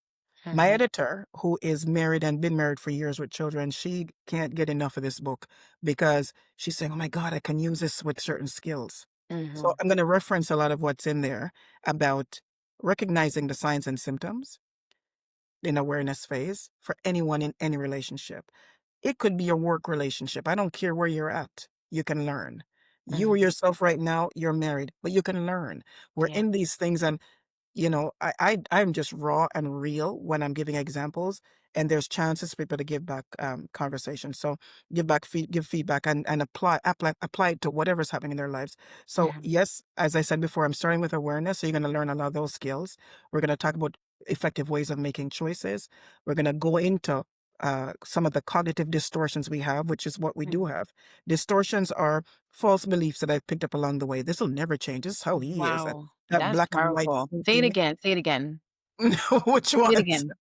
Speaker 2: My
Speaker 1: Mhm.
Speaker 2: editor, who is married and been married for years with children, she can't get enough of this book because she's saying, oh my God, I can use this with certain skills. So
Speaker 1: Mhm.
Speaker 2: I'm going to reference a lot of what's in there about recognizing the signs and symptoms in awareness phase for anyone in any relationship. It could be your work relationship. I don't care where you're at. You can learn. You or
Speaker 1: Mhm.
Speaker 2: yourself right now, you're married, but you can learn. We're
Speaker 1: Yeah.
Speaker 2: in these things, and I'm just raw and real when I'm giving examples, and there's chances for people to give back conversation. So give feedback and apply it to whatever's happening in their lives. So
Speaker 1: Mhm.
Speaker 2: yes, as I said before, I'm starting with awareness. So you're going to learn a lot of those skills. We're going to talk about effective ways of making choices. We're going to go into some of the cognitive distortions we have, which is what we do
Speaker 1: Mhm.
Speaker 2: have. Distortions are false beliefs that I've picked up along the way. This will never change. This is how he is.
Speaker 1: Wow.
Speaker 2: That
Speaker 1: That's
Speaker 2: black and white
Speaker 1: powerful. Say it
Speaker 2: thinking.
Speaker 1: again. Say it again.
Speaker 2: Which
Speaker 1: Say it
Speaker 2: ones?
Speaker 1: again.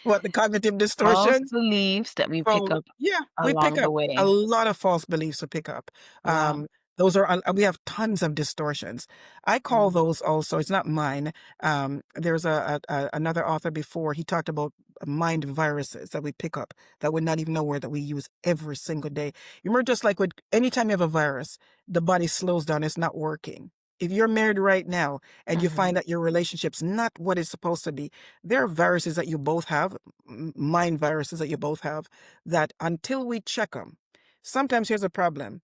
Speaker 2: What, the cognitive
Speaker 1: False
Speaker 2: distortions?
Speaker 1: beliefs that we pick
Speaker 2: From
Speaker 1: up
Speaker 2: yeah, we pick
Speaker 1: along the
Speaker 2: up a
Speaker 1: way.
Speaker 2: lot of false beliefs to pick up.
Speaker 1: Wow.
Speaker 2: Those are we have tons of distortions. I call
Speaker 1: Mhm.
Speaker 2: those also, it's not mine. There's another author before, he talked about mind viruses that we pick up that we're not even aware that we use every single day. You remember, just like with anytime you have a virus, the body slows down, it's not working. If you're married right now and you
Speaker 1: Mhm.
Speaker 2: find that your relationship's not what it's supposed to be, there are viruses that you both have, mind viruses that you both have, that until we check them, sometimes here's a problem: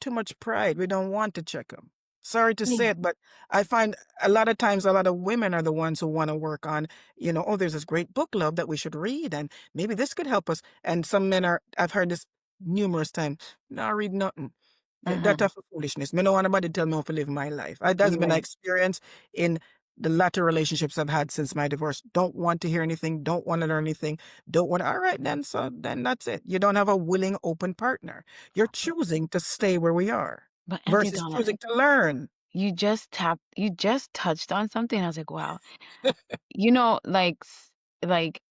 Speaker 2: too much pride. We don't want to check them. Sorry to say
Speaker 1: Yeah.
Speaker 2: it, but I find a lot of times a lot of women are the ones who want to work on, oh, there's this great book, love, that we should read, and maybe this could help us. And some men are, I've heard this numerous times, no, read nothing. That
Speaker 1: Mhm.
Speaker 2: type of foolishness. Me no want nobody tell me how to live my life. That's
Speaker 1: You're
Speaker 2: been an
Speaker 1: right.
Speaker 2: experience in the latter relationships I've had since my divorce. Don't want to hear anything, don't want to learn anything, don't want to, all right, then, so then that's it. You don't have a willing, open partner. You're choosing to stay where we are
Speaker 1: But Auntie
Speaker 2: versus
Speaker 1: Donna,
Speaker 2: choosing to learn.
Speaker 1: you just touched on something. I was like, wow. Like, like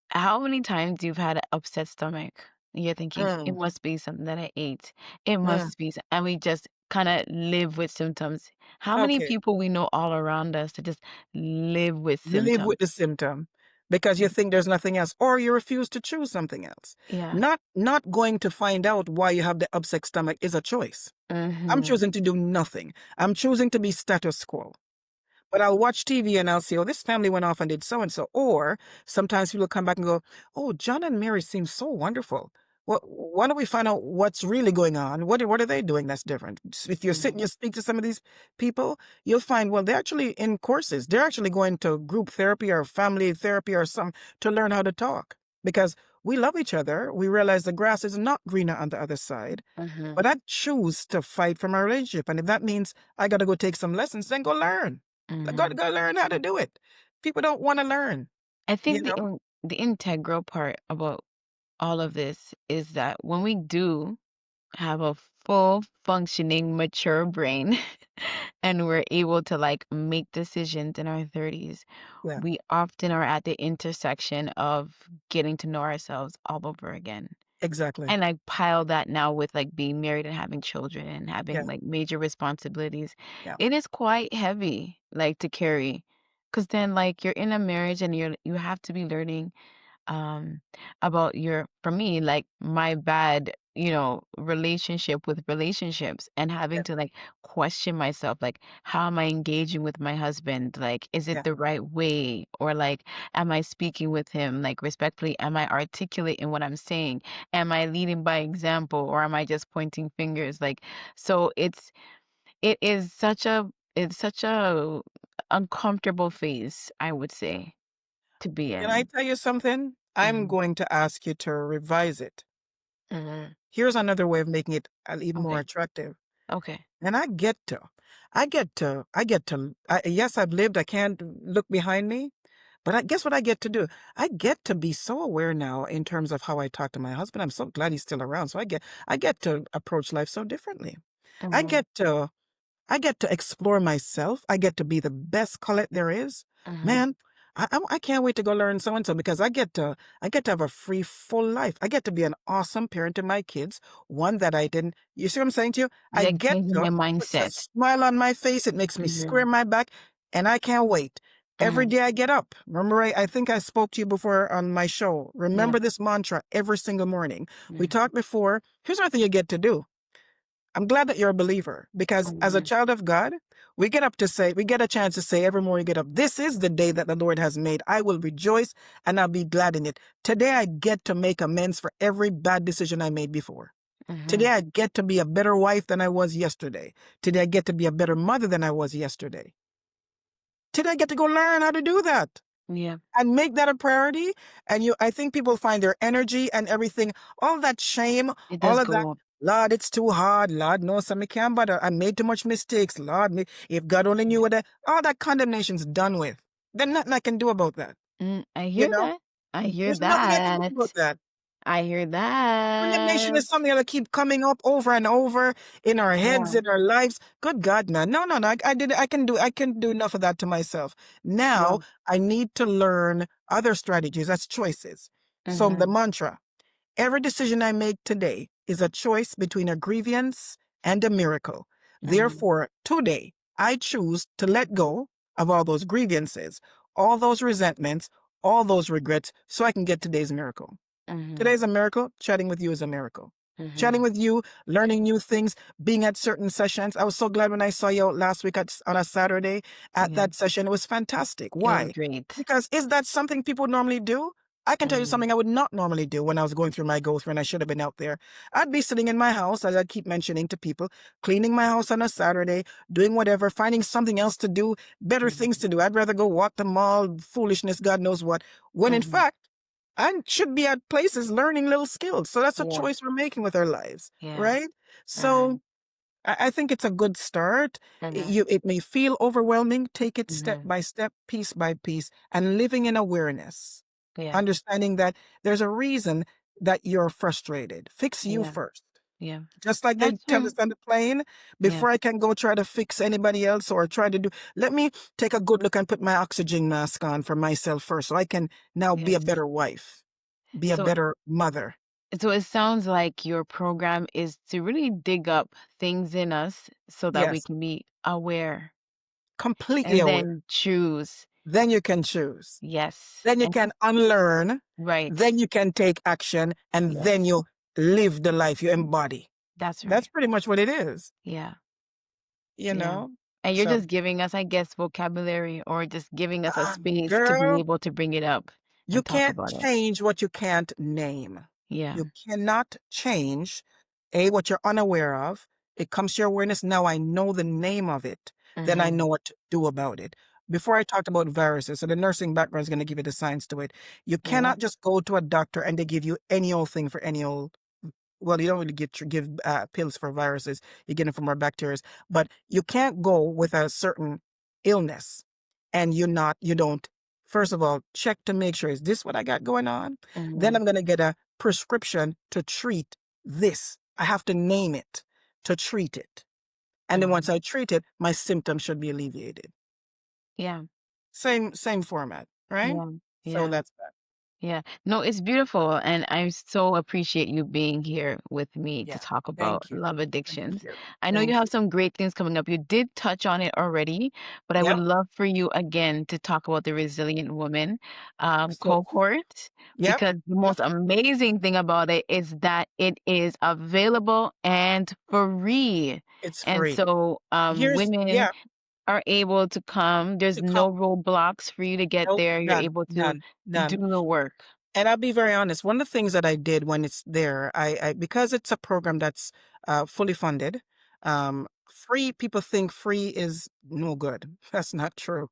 Speaker 1: how many times you've had an upset stomach? You're thinking it
Speaker 2: Mm,
Speaker 1: must be something that I ate. It
Speaker 2: mm.
Speaker 1: must be, and we just kind of live with symptoms. How many
Speaker 2: Okay.
Speaker 1: people we know all around us that just live with
Speaker 2: Live with
Speaker 1: symptoms?
Speaker 2: the symptom because you
Speaker 1: Mm.
Speaker 2: think there's nothing else, or you refuse to choose something else.
Speaker 1: Yeah.
Speaker 2: Not going to find out why you have the upset stomach is a choice. I'm
Speaker 1: Mhm.
Speaker 2: choosing to do nothing. I'm choosing to be status quo. But I'll watch TV and I'll say, oh, this family went off and did so and so. Or sometimes people come back and go, oh, John and Mary seem so wonderful. Well, why don't we find out what's really going on? What are they doing that's different? If you sit and
Speaker 1: Mhm.
Speaker 2: you speak to some of these people, you'll find, well, they're actually in courses. They're actually going to group therapy or family therapy or some to learn how to talk because we love each other. We realize the grass is not greener on the other side.
Speaker 1: Mhm.
Speaker 2: But I choose to fight for my relationship. And if that means I got to go take some lessons, then go learn. I got to
Speaker 1: Mhm.
Speaker 2: go learn how to do it. People don't want to learn,
Speaker 1: I
Speaker 2: you
Speaker 1: think
Speaker 2: know?
Speaker 1: the integral part about all of this is that when we do have a full functioning mature brain and we're able to like make decisions in our 30s,
Speaker 2: Yeah,
Speaker 1: we often are at the intersection of getting to know ourselves all over again.
Speaker 2: exactly.
Speaker 1: And I pile that now with like being married and having children and
Speaker 2: Yeah,
Speaker 1: having like major responsibilities.
Speaker 2: yeah,
Speaker 1: It is quite heavy like to carry, because then like you're in a marriage and you have to be learning um about your, for me, like my bad, relationship with relationships, and
Speaker 2: yeah,
Speaker 1: having to like question myself, like how am I engaging with my husband, like is it
Speaker 2: yeah.
Speaker 1: the right way, or like am I speaking with him like respectfully, am I articulate in what I'm saying, am I leading by example, or am I just pointing fingers, like, so it is such a, it's such a uncomfortable phase, I would say, to be
Speaker 2: Can I
Speaker 1: in.
Speaker 2: tell you something? I'm
Speaker 1: Hmm.
Speaker 2: going to ask you to revise it.
Speaker 1: Hmm.
Speaker 2: Here's another way of making it even more
Speaker 1: Okay.
Speaker 2: attractive.
Speaker 1: Okay.
Speaker 2: And yes, I've lived, I can't look behind me, but I guess what I get to do? I get to be so aware now in terms of how I talk to my husband. I'm so glad he's still around. So I get to approach life so differently. I
Speaker 1: Mhm,
Speaker 2: get to I get to explore myself. I get to be the best Colette there is.
Speaker 1: mhm.
Speaker 2: Man, I can't wait to go learn so and so because I get to have a free, full life. I get to be an awesome parent to my kids. One that I didn't. You see what I'm saying to you? I
Speaker 1: Like
Speaker 2: get
Speaker 1: changing
Speaker 2: to
Speaker 1: my
Speaker 2: puts a
Speaker 1: mindset.
Speaker 2: smile on my face. It makes me square
Speaker 1: Mhm,
Speaker 2: my back, and I can't wait. Every
Speaker 1: mhm.
Speaker 2: day I get up. Remember, I think I spoke to you before on my show.
Speaker 1: Yeah.
Speaker 2: Remember this mantra every single morning. We
Speaker 1: Mhm,
Speaker 2: talked before. Here's another thing you get to do. I'm glad that you're a believer because as a
Speaker 1: mhm,
Speaker 2: child of God, we get a chance to say every morning you get up, this is the day that the Lord has made. I will rejoice and I'll be glad in it. Today I get to make amends for every bad decision I made before. Today
Speaker 1: mhm.
Speaker 2: I get to be a better wife than I was yesterday. Today I get to be a better mother than I was yesterday. Today I get to go learn how to do that
Speaker 1: Yeah.
Speaker 2: and make that a priority. And I think people find their energy and everything, all that shame,
Speaker 1: It
Speaker 2: all
Speaker 1: does
Speaker 2: of that.
Speaker 1: go up.
Speaker 2: Lord, it's too hard. Lord, no, some me can't bother. I made too much mistakes. Lord, if God only knew
Speaker 1: Yeah.
Speaker 2: what all that condemnation's done with. There's nothing I can do about that.
Speaker 1: I
Speaker 2: You
Speaker 1: hear
Speaker 2: know,
Speaker 1: that. I hear
Speaker 2: there's nothing I can do about
Speaker 1: that.
Speaker 2: that.
Speaker 1: I hear
Speaker 2: Condemnation
Speaker 1: that.
Speaker 2: is something that'll keep coming up over and over in our heads,
Speaker 1: Yeah.
Speaker 2: in our lives. Good God, man. No, no, no. I can do enough of that to myself.
Speaker 1: Yeah.
Speaker 2: Now I need to learn other strategies. That's choices. So the
Speaker 1: Mhm,
Speaker 2: mantra, every decision I make today is a choice between a grievance and a miracle.
Speaker 1: mhm,
Speaker 2: Therefore, today I choose to let go of all those grievances, all those resentments, all those regrets, so I can get today's miracle.
Speaker 1: mhm,
Speaker 2: Today's a miracle. Chatting with you is a miracle. Chatting
Speaker 1: mhm.
Speaker 2: with you, learning new things, being at certain sessions. I was so glad when I saw you out last week on a Saturday at
Speaker 1: Yeah.
Speaker 2: that session. It was fantastic.
Speaker 1: It was
Speaker 2: Why?
Speaker 1: great.
Speaker 2: Because is that something people normally do? I can tell you
Speaker 1: Mhm,
Speaker 2: something I would not normally do when I was going through my go through and I should have been out there. I'd be sitting in my house, as I keep mentioning to people, cleaning my house on a Saturday, doing whatever, finding something else to do, better things
Speaker 1: mhm,
Speaker 2: to do. I'd rather go walk the mall, foolishness, God knows what. When in
Speaker 1: mhm.
Speaker 2: fact, and should be at places learning little skills. So that's a
Speaker 1: Yeah.
Speaker 2: choice we're making with our lives,
Speaker 1: Yeah.
Speaker 2: right? So
Speaker 1: Mhm,
Speaker 2: I think it's a good start.
Speaker 1: mhm,
Speaker 2: It may feel overwhelming. Take it step
Speaker 1: mhm.
Speaker 2: by step, piece by piece, and living in awareness,
Speaker 1: Yeah.
Speaker 2: understanding that there's a reason that you're frustrated. Fix you
Speaker 1: Yeah.
Speaker 2: first.
Speaker 1: Yeah.
Speaker 2: Just like they
Speaker 1: That's
Speaker 2: tell us
Speaker 1: true.
Speaker 2: on the plane,
Speaker 1: Yeah.
Speaker 2: before I can go try to fix anybody else or try to do, let me take a good look and put my oxygen mask on for myself first so I can now be a
Speaker 1: Yes.
Speaker 2: better wife, be a
Speaker 1: So
Speaker 2: better mother.
Speaker 1: So it sounds like your program is to really dig up things in us so that we
Speaker 2: Yes,
Speaker 1: can be aware
Speaker 2: completely
Speaker 1: and
Speaker 2: aware.
Speaker 1: then choose.
Speaker 2: Then you can choose.
Speaker 1: Yes.
Speaker 2: Then you
Speaker 1: And
Speaker 2: can unlearn.
Speaker 1: right.
Speaker 2: Then you can take action and then
Speaker 1: Yes.
Speaker 2: you live the life you embody.
Speaker 1: That's
Speaker 2: That's
Speaker 1: right.
Speaker 2: pretty much what it is,
Speaker 1: Yeah.
Speaker 2: you
Speaker 1: Yeah.
Speaker 2: know?
Speaker 1: And you're
Speaker 2: So,
Speaker 1: just giving us, I guess, vocabulary, or just giving us a space to be
Speaker 2: girl,
Speaker 1: able to bring it up
Speaker 2: you
Speaker 1: and talk
Speaker 2: can't
Speaker 1: about it.
Speaker 2: change what you can't name.
Speaker 1: Yeah.
Speaker 2: You cannot change what you're unaware of. It comes to your awareness. Now I know the name of it. Then I know
Speaker 1: Mhm.
Speaker 2: what to do about it. Before I talked about viruses, so the nursing background is going to give you the science to it. You
Speaker 1: Yeah.
Speaker 2: cannot just go to a doctor and they give you any old thing for any old. Well, you don't really give pills for viruses. You get them from our bacteria, but you can't go with a certain illness and you don't. First of all, check to make sure, is this what I got going on? Then
Speaker 1: Mhm.
Speaker 2: I'm gonna get a prescription to treat this. I have to name it to treat it. And then once
Speaker 1: Mhm.
Speaker 2: I treat it, my symptoms should be alleviated.
Speaker 1: Yeah.
Speaker 2: Same format, right?
Speaker 1: Yeah.
Speaker 2: So
Speaker 1: Yeah.
Speaker 2: that's that.
Speaker 1: Yeah. No, it's beautiful. And I so appreciate you being here with me to
Speaker 2: Yeah.
Speaker 1: talk about
Speaker 2: Thank you.
Speaker 1: love
Speaker 2: Thank
Speaker 1: addictions.
Speaker 2: you.
Speaker 1: I know you
Speaker 2: Thank
Speaker 1: have
Speaker 2: you.
Speaker 1: some great things coming up. You did touch on it already, but I would
Speaker 2: Yep.
Speaker 1: love for you again to talk about the Resilient Woman
Speaker 2: So
Speaker 1: cohort,
Speaker 2: yep.
Speaker 1: because the
Speaker 2: Yep.
Speaker 1: most amazing thing about it is that it is available and free.
Speaker 2: It's
Speaker 1: And
Speaker 2: free.
Speaker 1: so
Speaker 2: Here's
Speaker 1: women
Speaker 2: yeah,
Speaker 1: are able to come. There's
Speaker 2: to come.
Speaker 1: no roadblocks for you to get
Speaker 2: Nope,
Speaker 1: there. You're
Speaker 2: none,
Speaker 1: able to
Speaker 2: none,
Speaker 1: do
Speaker 2: none.
Speaker 1: the work.
Speaker 2: And I'll be very honest. One of the things that I did when it's there, I because it's a program that's fully funded, free. People think free is no good. That's not true.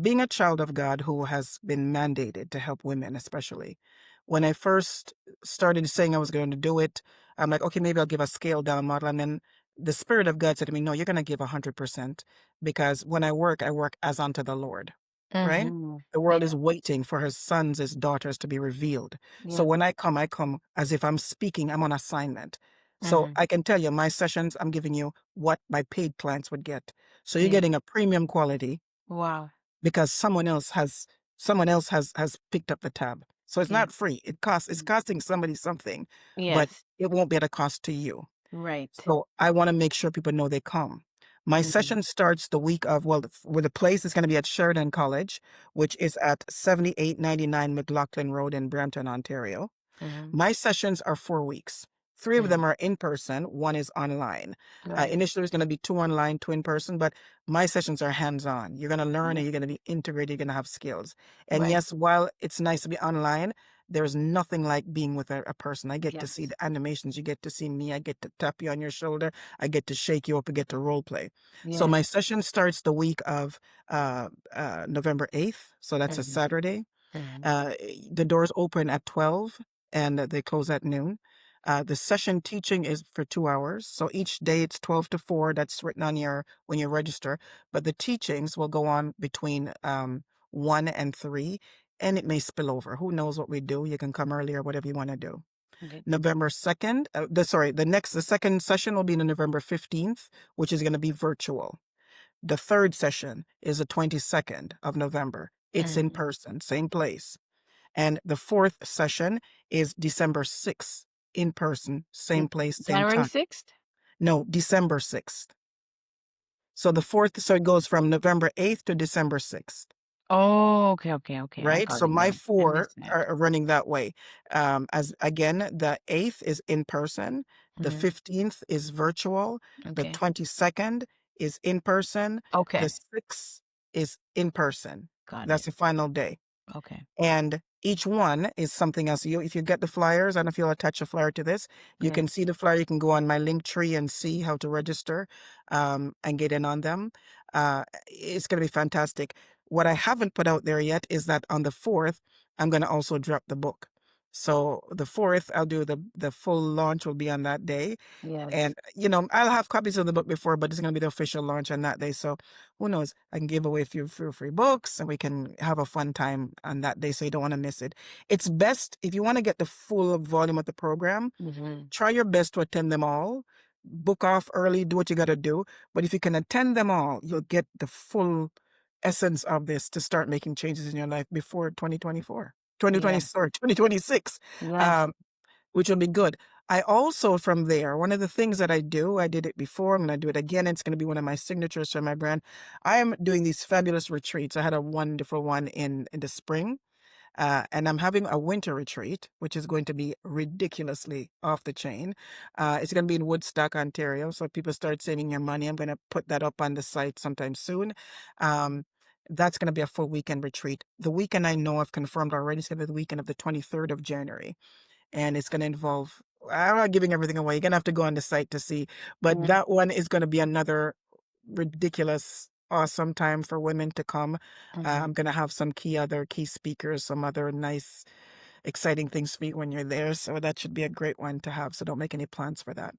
Speaker 2: Being a child of God who has been mandated to help women, especially, when I first started saying I was going to do it, I'm like, okay, maybe I'll give a scaled down model. And then the Spirit of God said to me, no, you're going to give 100% because when I work as unto the Lord, right?
Speaker 1: Mhm.
Speaker 2: The world
Speaker 1: Yeah.
Speaker 2: is waiting for his sons, his daughters to be revealed. So
Speaker 1: Yeah.
Speaker 2: when I come as if I'm speaking, I'm on assignment. So
Speaker 1: Mhm.
Speaker 2: I can tell you, my sessions, I'm giving you what my paid clients would get. So you're
Speaker 1: Yeah.
Speaker 2: getting a premium quality
Speaker 1: Wow.
Speaker 2: because someone else has picked up the tab. So it's
Speaker 1: Yeah.
Speaker 2: not free. It's
Speaker 1: Mm.
Speaker 2: costing somebody something, but
Speaker 1: Yes.
Speaker 2: it won't be at a cost to you.
Speaker 1: Right.
Speaker 2: So I want to make sure people know they come. My
Speaker 1: Mhm.
Speaker 2: session starts the week of, well, where the place is going to be at Sheridan College, which is at 7899 McLaughlin Road in Brampton, Ontario.
Speaker 1: Mhm.
Speaker 2: My sessions are 4 weeks. Three of them
Speaker 1: Mhm.
Speaker 2: are in person, one is online.
Speaker 1: Got it.
Speaker 2: Initially, there's going to be two online, two in person, but my sessions are hands on. You're going to learn
Speaker 1: Yeah.
Speaker 2: and you're going to be integrated, you're going to have skills. And
Speaker 1: Right.
Speaker 2: yes, while it's nice to be online, there's nothing like being with a person. I get to see
Speaker 1: Yes.
Speaker 2: the animations, you get to see me, I get to tap you on your shoulder, I get to shake you up, I get to role play. So my
Speaker 1: Yes.
Speaker 2: session starts the week of November 8th. So that's a
Speaker 1: Mhm.
Speaker 2: Saturday.
Speaker 1: Mhm.
Speaker 2: Uh, the doors open at 12 and they close at noon. The session teaching is for 2 hours. So each day it's 12 to 4. That's written on your when you register. But the teachings will go on between 1 and 3, and it may spill over. Who knows what we do? You can come earlier, whatever you want to do.
Speaker 1: Okay.
Speaker 2: November 2nd, the second session will be on November 15th, which is going to be virtual. The third session is the 22nd of November. It's in
Speaker 1: Mhm.
Speaker 2: person, same place. And the fourth session is December 6th, in person, same place, same
Speaker 1: January
Speaker 2: time.
Speaker 1: 6th?
Speaker 2: No, December 6th. So so it goes from November 8th to December 6th.
Speaker 1: Oh, okay, okay, okay. I
Speaker 2: Right?
Speaker 1: got
Speaker 2: So
Speaker 1: it
Speaker 2: my
Speaker 1: now. I
Speaker 2: four
Speaker 1: missed that.
Speaker 2: are running that way. As again, the 8th is in person, the
Speaker 1: Mhm.
Speaker 2: 15th is virtual, the
Speaker 1: Okay.
Speaker 2: 22nd is in person, the
Speaker 1: Okay.
Speaker 2: 6th is in person.
Speaker 1: Got
Speaker 2: That's
Speaker 1: it.
Speaker 2: the final day.
Speaker 1: Okay.
Speaker 2: And each one is something else. If you get the flyers, I don't know if you'll attach a flyer to this, you
Speaker 1: Yeah.
Speaker 2: can see the flyer. You can go on my link tree and see how to register and get in on them. It's going to be fantastic. What I haven't put out there yet is that on the 4th, I'm going to also drop the book. So the 4th, I'll do the full launch will be on that day.
Speaker 1: Yes.
Speaker 2: And, I'll have copies of the book before, but it's going to be the official launch on that day. So who knows? I can give away a few free books and we can have a fun time on that day. So you don't want to miss it. It's best if you want to get the full volume of the program,
Speaker 1: Mhm.
Speaker 2: try your best to attend them all. Book off early, do what you got to do. But if you can attend them all, you'll get the full essence of this to start making changes in your life before 2024, 2020,
Speaker 1: Yeah.
Speaker 2: sorry, 2026.
Speaker 1: Yes.
Speaker 2: Um, which will be good. I also, from there, one of the things that I did it before, I'm going to do it again. It's going to be one of my signatures for my brand. I am doing these fabulous retreats. I had a wonderful one in the spring, and I'm having a winter retreat, which is going to be ridiculously off the chain. It's going to be in Woodstock, Ontario. So if people start saving your money, I'm going to put that up on the site sometime soon. Um, that's going to be a full weekend retreat. The weekend I know I've confirmed already is going to be the weekend of the 23rd of January, and it's going to involve, I'm not giving everything away. You're going to have to go on the site to see, but
Speaker 1: Mhm.
Speaker 2: that one is going to be another ridiculous, awesome time for women to come. I'm
Speaker 1: Mhm.
Speaker 2: going to have some other key speakers, some other nice, exciting things for you when you're there. So that should be a great one to have. So don't make any plans for that.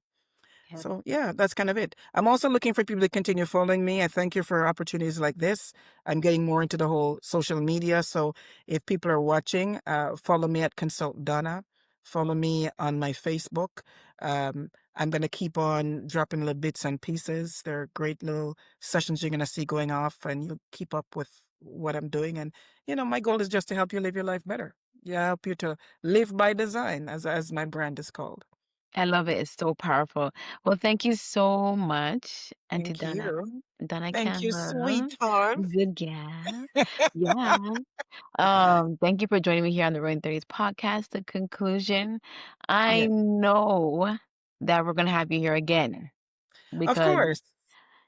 Speaker 1: Yep.
Speaker 2: So yeah, that's kind of it. I'm also looking for people to continue following me. I thank you for opportunities like this. I'm getting more into the whole social media. So if people are watching, follow me at Consult Donna. follow me on my Facebook. I'm going to keep on dropping little bits and pieces. There are great little sessions you're going to see going off, and you'll keep up with what I'm doing. And, my goal is just to help you live your life better. Yeah, help you to live by design, as my brand is called.
Speaker 1: I love it. It's so powerful. Well, thank you so much, Auntie
Speaker 2: Thank
Speaker 1: Donna.
Speaker 2: you.
Speaker 1: Donna
Speaker 2: Thank you,
Speaker 1: Campbell.
Speaker 2: sweetheart.
Speaker 1: Good gal. Yeah. Thank you for joining me here on the Rolling 30s podcast. The conclusion. I
Speaker 2: Yeah,
Speaker 1: know that we're gonna have you here again
Speaker 2: of
Speaker 1: because
Speaker 2: course.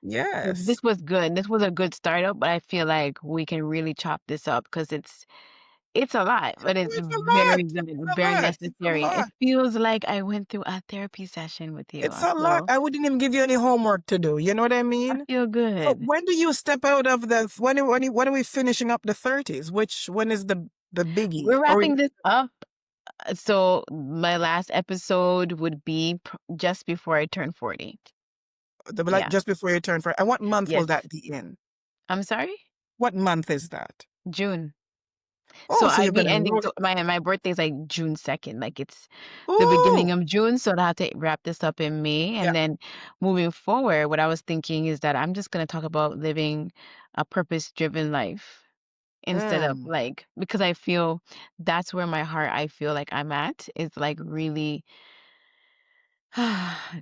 Speaker 2: Yes.
Speaker 1: this was good. This was a good startup, but I feel like we can really chop this up because it's a lot, but it's
Speaker 2: It's a
Speaker 1: very
Speaker 2: lot.
Speaker 1: good,
Speaker 2: It's a
Speaker 1: very
Speaker 2: lot. It's a
Speaker 1: necessary. It
Speaker 2: lot.
Speaker 1: feels like I went through a therapy session with you.
Speaker 2: It's a lot. I wouldn't even give you any homework to do. You know what I
Speaker 1: I
Speaker 2: mean?
Speaker 1: feel
Speaker 2: So
Speaker 1: good.
Speaker 2: when do you step out of when are we finishing up the 30s? When is the biggie?
Speaker 1: We're wrapping this up. So my last episode would be just before I turn 40.
Speaker 2: like
Speaker 1: Yeah.
Speaker 2: just before you turn 40? And what month will
Speaker 1: Yes.
Speaker 2: that be in?
Speaker 1: I'm sorry?
Speaker 2: What month is that?
Speaker 1: June. So
Speaker 2: Oh, so
Speaker 1: I'd
Speaker 2: you're
Speaker 1: be
Speaker 2: gonna
Speaker 1: ending
Speaker 2: roll
Speaker 1: to
Speaker 2: it.
Speaker 1: my birthday is like June 2nd. Like it's the beginning
Speaker 2: Oh,
Speaker 1: of June. So I have to wrap this up in May.
Speaker 2: yeah.
Speaker 1: And then moving forward, what I was thinking is that I'm just gonna talk about living a purpose driven life instead of
Speaker 2: Mm,
Speaker 1: like because I feel that's where my heart I feel like I'm at is like really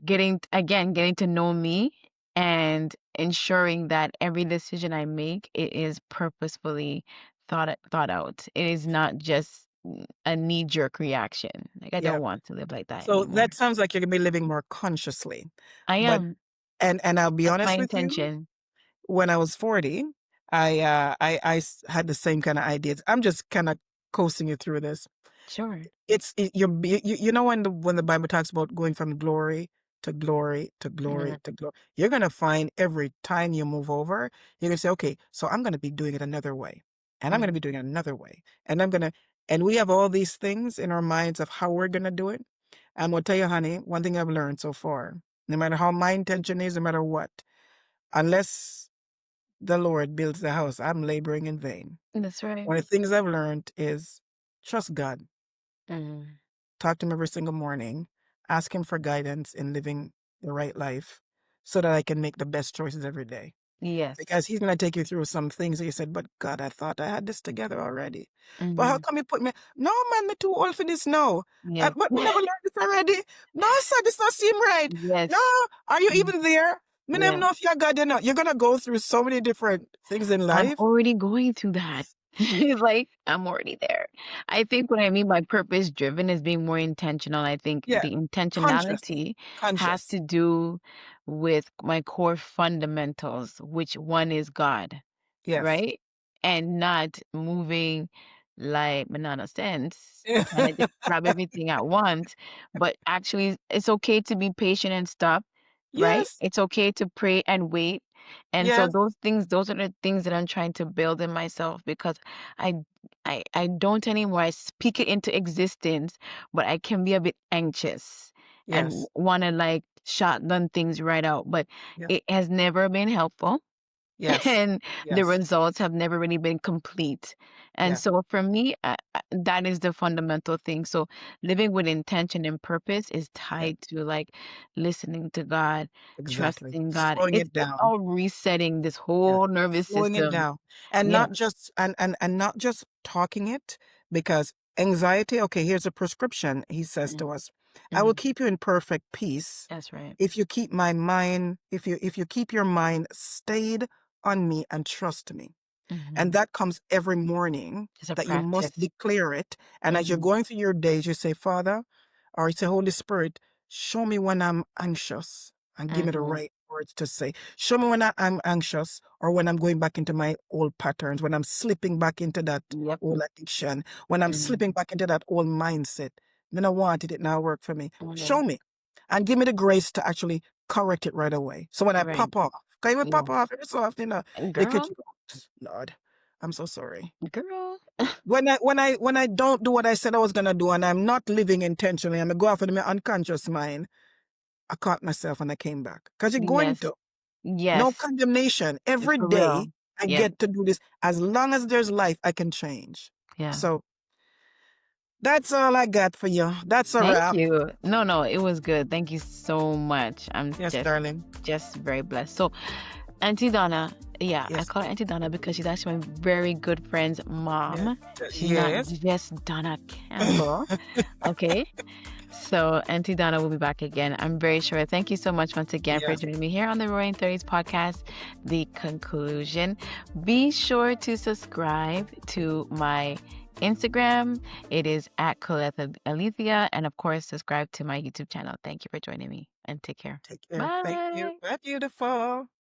Speaker 1: getting to know me and ensuring that every decision I make it is purposefully thought out. It is not just a knee jerk reaction. Like I
Speaker 2: yeah.
Speaker 1: don't want to live like that
Speaker 2: So
Speaker 1: anymore.
Speaker 2: that sounds like you're gonna be living more consciously.
Speaker 1: I
Speaker 2: But
Speaker 1: am.
Speaker 2: and I'll be
Speaker 1: That's my
Speaker 2: honest with you,
Speaker 1: intention.
Speaker 2: when I was 40, had the same kind of ideas. I'm just kind of coasting you through this.
Speaker 1: Sure.
Speaker 2: You know when the Bible talks about going from glory to glory to glory
Speaker 1: Mhm.
Speaker 2: to glory, you're gonna find every time you move over, you're gonna say, okay, so I'm gonna be doing it another way, and I'm gonna
Speaker 1: Mhm.
Speaker 2: be doing it another way, and we have all these things in our minds of how we're gonna do it. I'm gonna tell you, honey, one thing I've learned so far, no matter how my intention is, no matter what, unless the Lord builds the house, I'm laboring in vain.
Speaker 1: That's right.
Speaker 2: One of the things I've learned is trust God.
Speaker 1: Mhm.
Speaker 2: Talk to him every single morning, ask him for guidance in living the right life so that I can make the best choices every day.
Speaker 1: Yes.
Speaker 2: Because he's going to take you through some things that you said, but God, I thought I had this together already. But how
Speaker 1: Mhm.
Speaker 2: come you put me? No, man, me too old for this now.
Speaker 1: Yes.
Speaker 2: But me never learned this already. No, sir, this not seem right. No,
Speaker 1: Yes.
Speaker 2: are you
Speaker 1: Mhm.
Speaker 2: even there? Me never
Speaker 1: Yeah.
Speaker 2: know if you're God or not. You're going to go through so many different things in
Speaker 1: I'm
Speaker 2: life.
Speaker 1: already going through that. It's like I'm already there. I think what I mean by purpose driven is being more intentional. I think
Speaker 2: Yeah,
Speaker 1: the
Speaker 2: conscious,
Speaker 1: intentionality has
Speaker 2: conscious.
Speaker 1: to do with my core fundamentals, which one is God,
Speaker 2: Yes.
Speaker 1: right? And not moving like banana sense, trying to just grab everything at once. But actually, it's okay to be patient and stop, right?
Speaker 2: Yes,
Speaker 1: It's okay to pray and wait. And so
Speaker 2: yes,
Speaker 1: those are the things that I'm trying to build in myself because I I don't anymore. I speak it into existence, but I can be a bit anxious and
Speaker 2: yes,
Speaker 1: want to like shotgun things right out. But
Speaker 2: yeah,
Speaker 1: it has never been helpful.
Speaker 2: yes,
Speaker 1: And the
Speaker 2: yes,
Speaker 1: results have never really been complete. And
Speaker 2: yeah,
Speaker 1: so for me, that is the fundamental thing. So living with intention and purpose is
Speaker 2: yeah,
Speaker 1: tied to like listening to God,
Speaker 2: exactly.
Speaker 1: trusting God.
Speaker 2: Slowing
Speaker 1: It's
Speaker 2: it
Speaker 1: it's
Speaker 2: down.
Speaker 1: all resetting this
Speaker 2: Yeah.
Speaker 1: whole nervous
Speaker 2: Slowing it
Speaker 1: system.
Speaker 2: down. And
Speaker 1: Yeah.
Speaker 2: not just and not just talking it, because anxiety, okay, here's a prescription, he says
Speaker 1: Mm,
Speaker 2: to us. I will
Speaker 1: mm,
Speaker 2: keep you in perfect peace
Speaker 1: that's right.
Speaker 2: if you keep my mind, if you keep your mind stayed on me and trust me. And
Speaker 1: Hmm.
Speaker 2: that comes every morning,
Speaker 1: It's a
Speaker 2: that you must
Speaker 1: practice.
Speaker 2: declare it. And as you're
Speaker 1: Hmm.
Speaker 2: going through your days, you say, Father, or you say, Holy Spirit, show me when I'm anxious and give me the
Speaker 1: Hmm.
Speaker 2: right words to say. Show me when I'm anxious or when I'm going back into my old patterns, when I'm slipping back into that
Speaker 1: Yep.
Speaker 2: old addiction, when I'm
Speaker 1: Hmm.
Speaker 2: slipping back into that old mindset. Then I wanted it, now work for me.
Speaker 1: Hmm.
Speaker 2: Show me and give me the grace to actually correct it right away. So when I
Speaker 1: Right.
Speaker 2: pop off, can you
Speaker 1: Yeah.
Speaker 2: pop off every so often, you catch
Speaker 1: Girl,
Speaker 2: it. Lord, I'm so sorry.
Speaker 1: girl.
Speaker 2: When I don't do what I said I was gonna do and I'm not living intentionally, I'm go off in my unconscious mind, I caught myself and I came back. Because you're going
Speaker 1: Yes.
Speaker 2: to. No
Speaker 1: Yes.
Speaker 2: condemnation. Every
Speaker 1: For
Speaker 2: day
Speaker 1: real.
Speaker 2: I
Speaker 1: Yeah.
Speaker 2: get to do this. As long as there's life, I can change. So,
Speaker 1: Yeah.
Speaker 2: That's all I got for you. That's a
Speaker 1: Thank
Speaker 2: wrap.
Speaker 1: you. No, it was good. Thank you so much. I'm
Speaker 2: Yes,
Speaker 1: just
Speaker 2: darling.
Speaker 1: just very blessed. So, Auntie Donna, yeah, I
Speaker 2: Yes.
Speaker 1: call her Auntie Donna because she's actually my very good friend's
Speaker 2: Yeah.
Speaker 1: mom. She's not
Speaker 2: Yes.
Speaker 1: just Donna Campbell. Okay. So, Auntie Donna will be back again. I'm very sure. Thank you so much once again for
Speaker 2: Yes.
Speaker 1: joining me here on the Roaring 30s podcast, The Conclusion. Be sure to subscribe to my Instagram. It is at Colette Alethea. And of course, subscribe to my YouTube channel. Thank you for joining me and take care.
Speaker 2: Take care. Thank you.
Speaker 1: Bye.
Speaker 2: Bye, beautiful.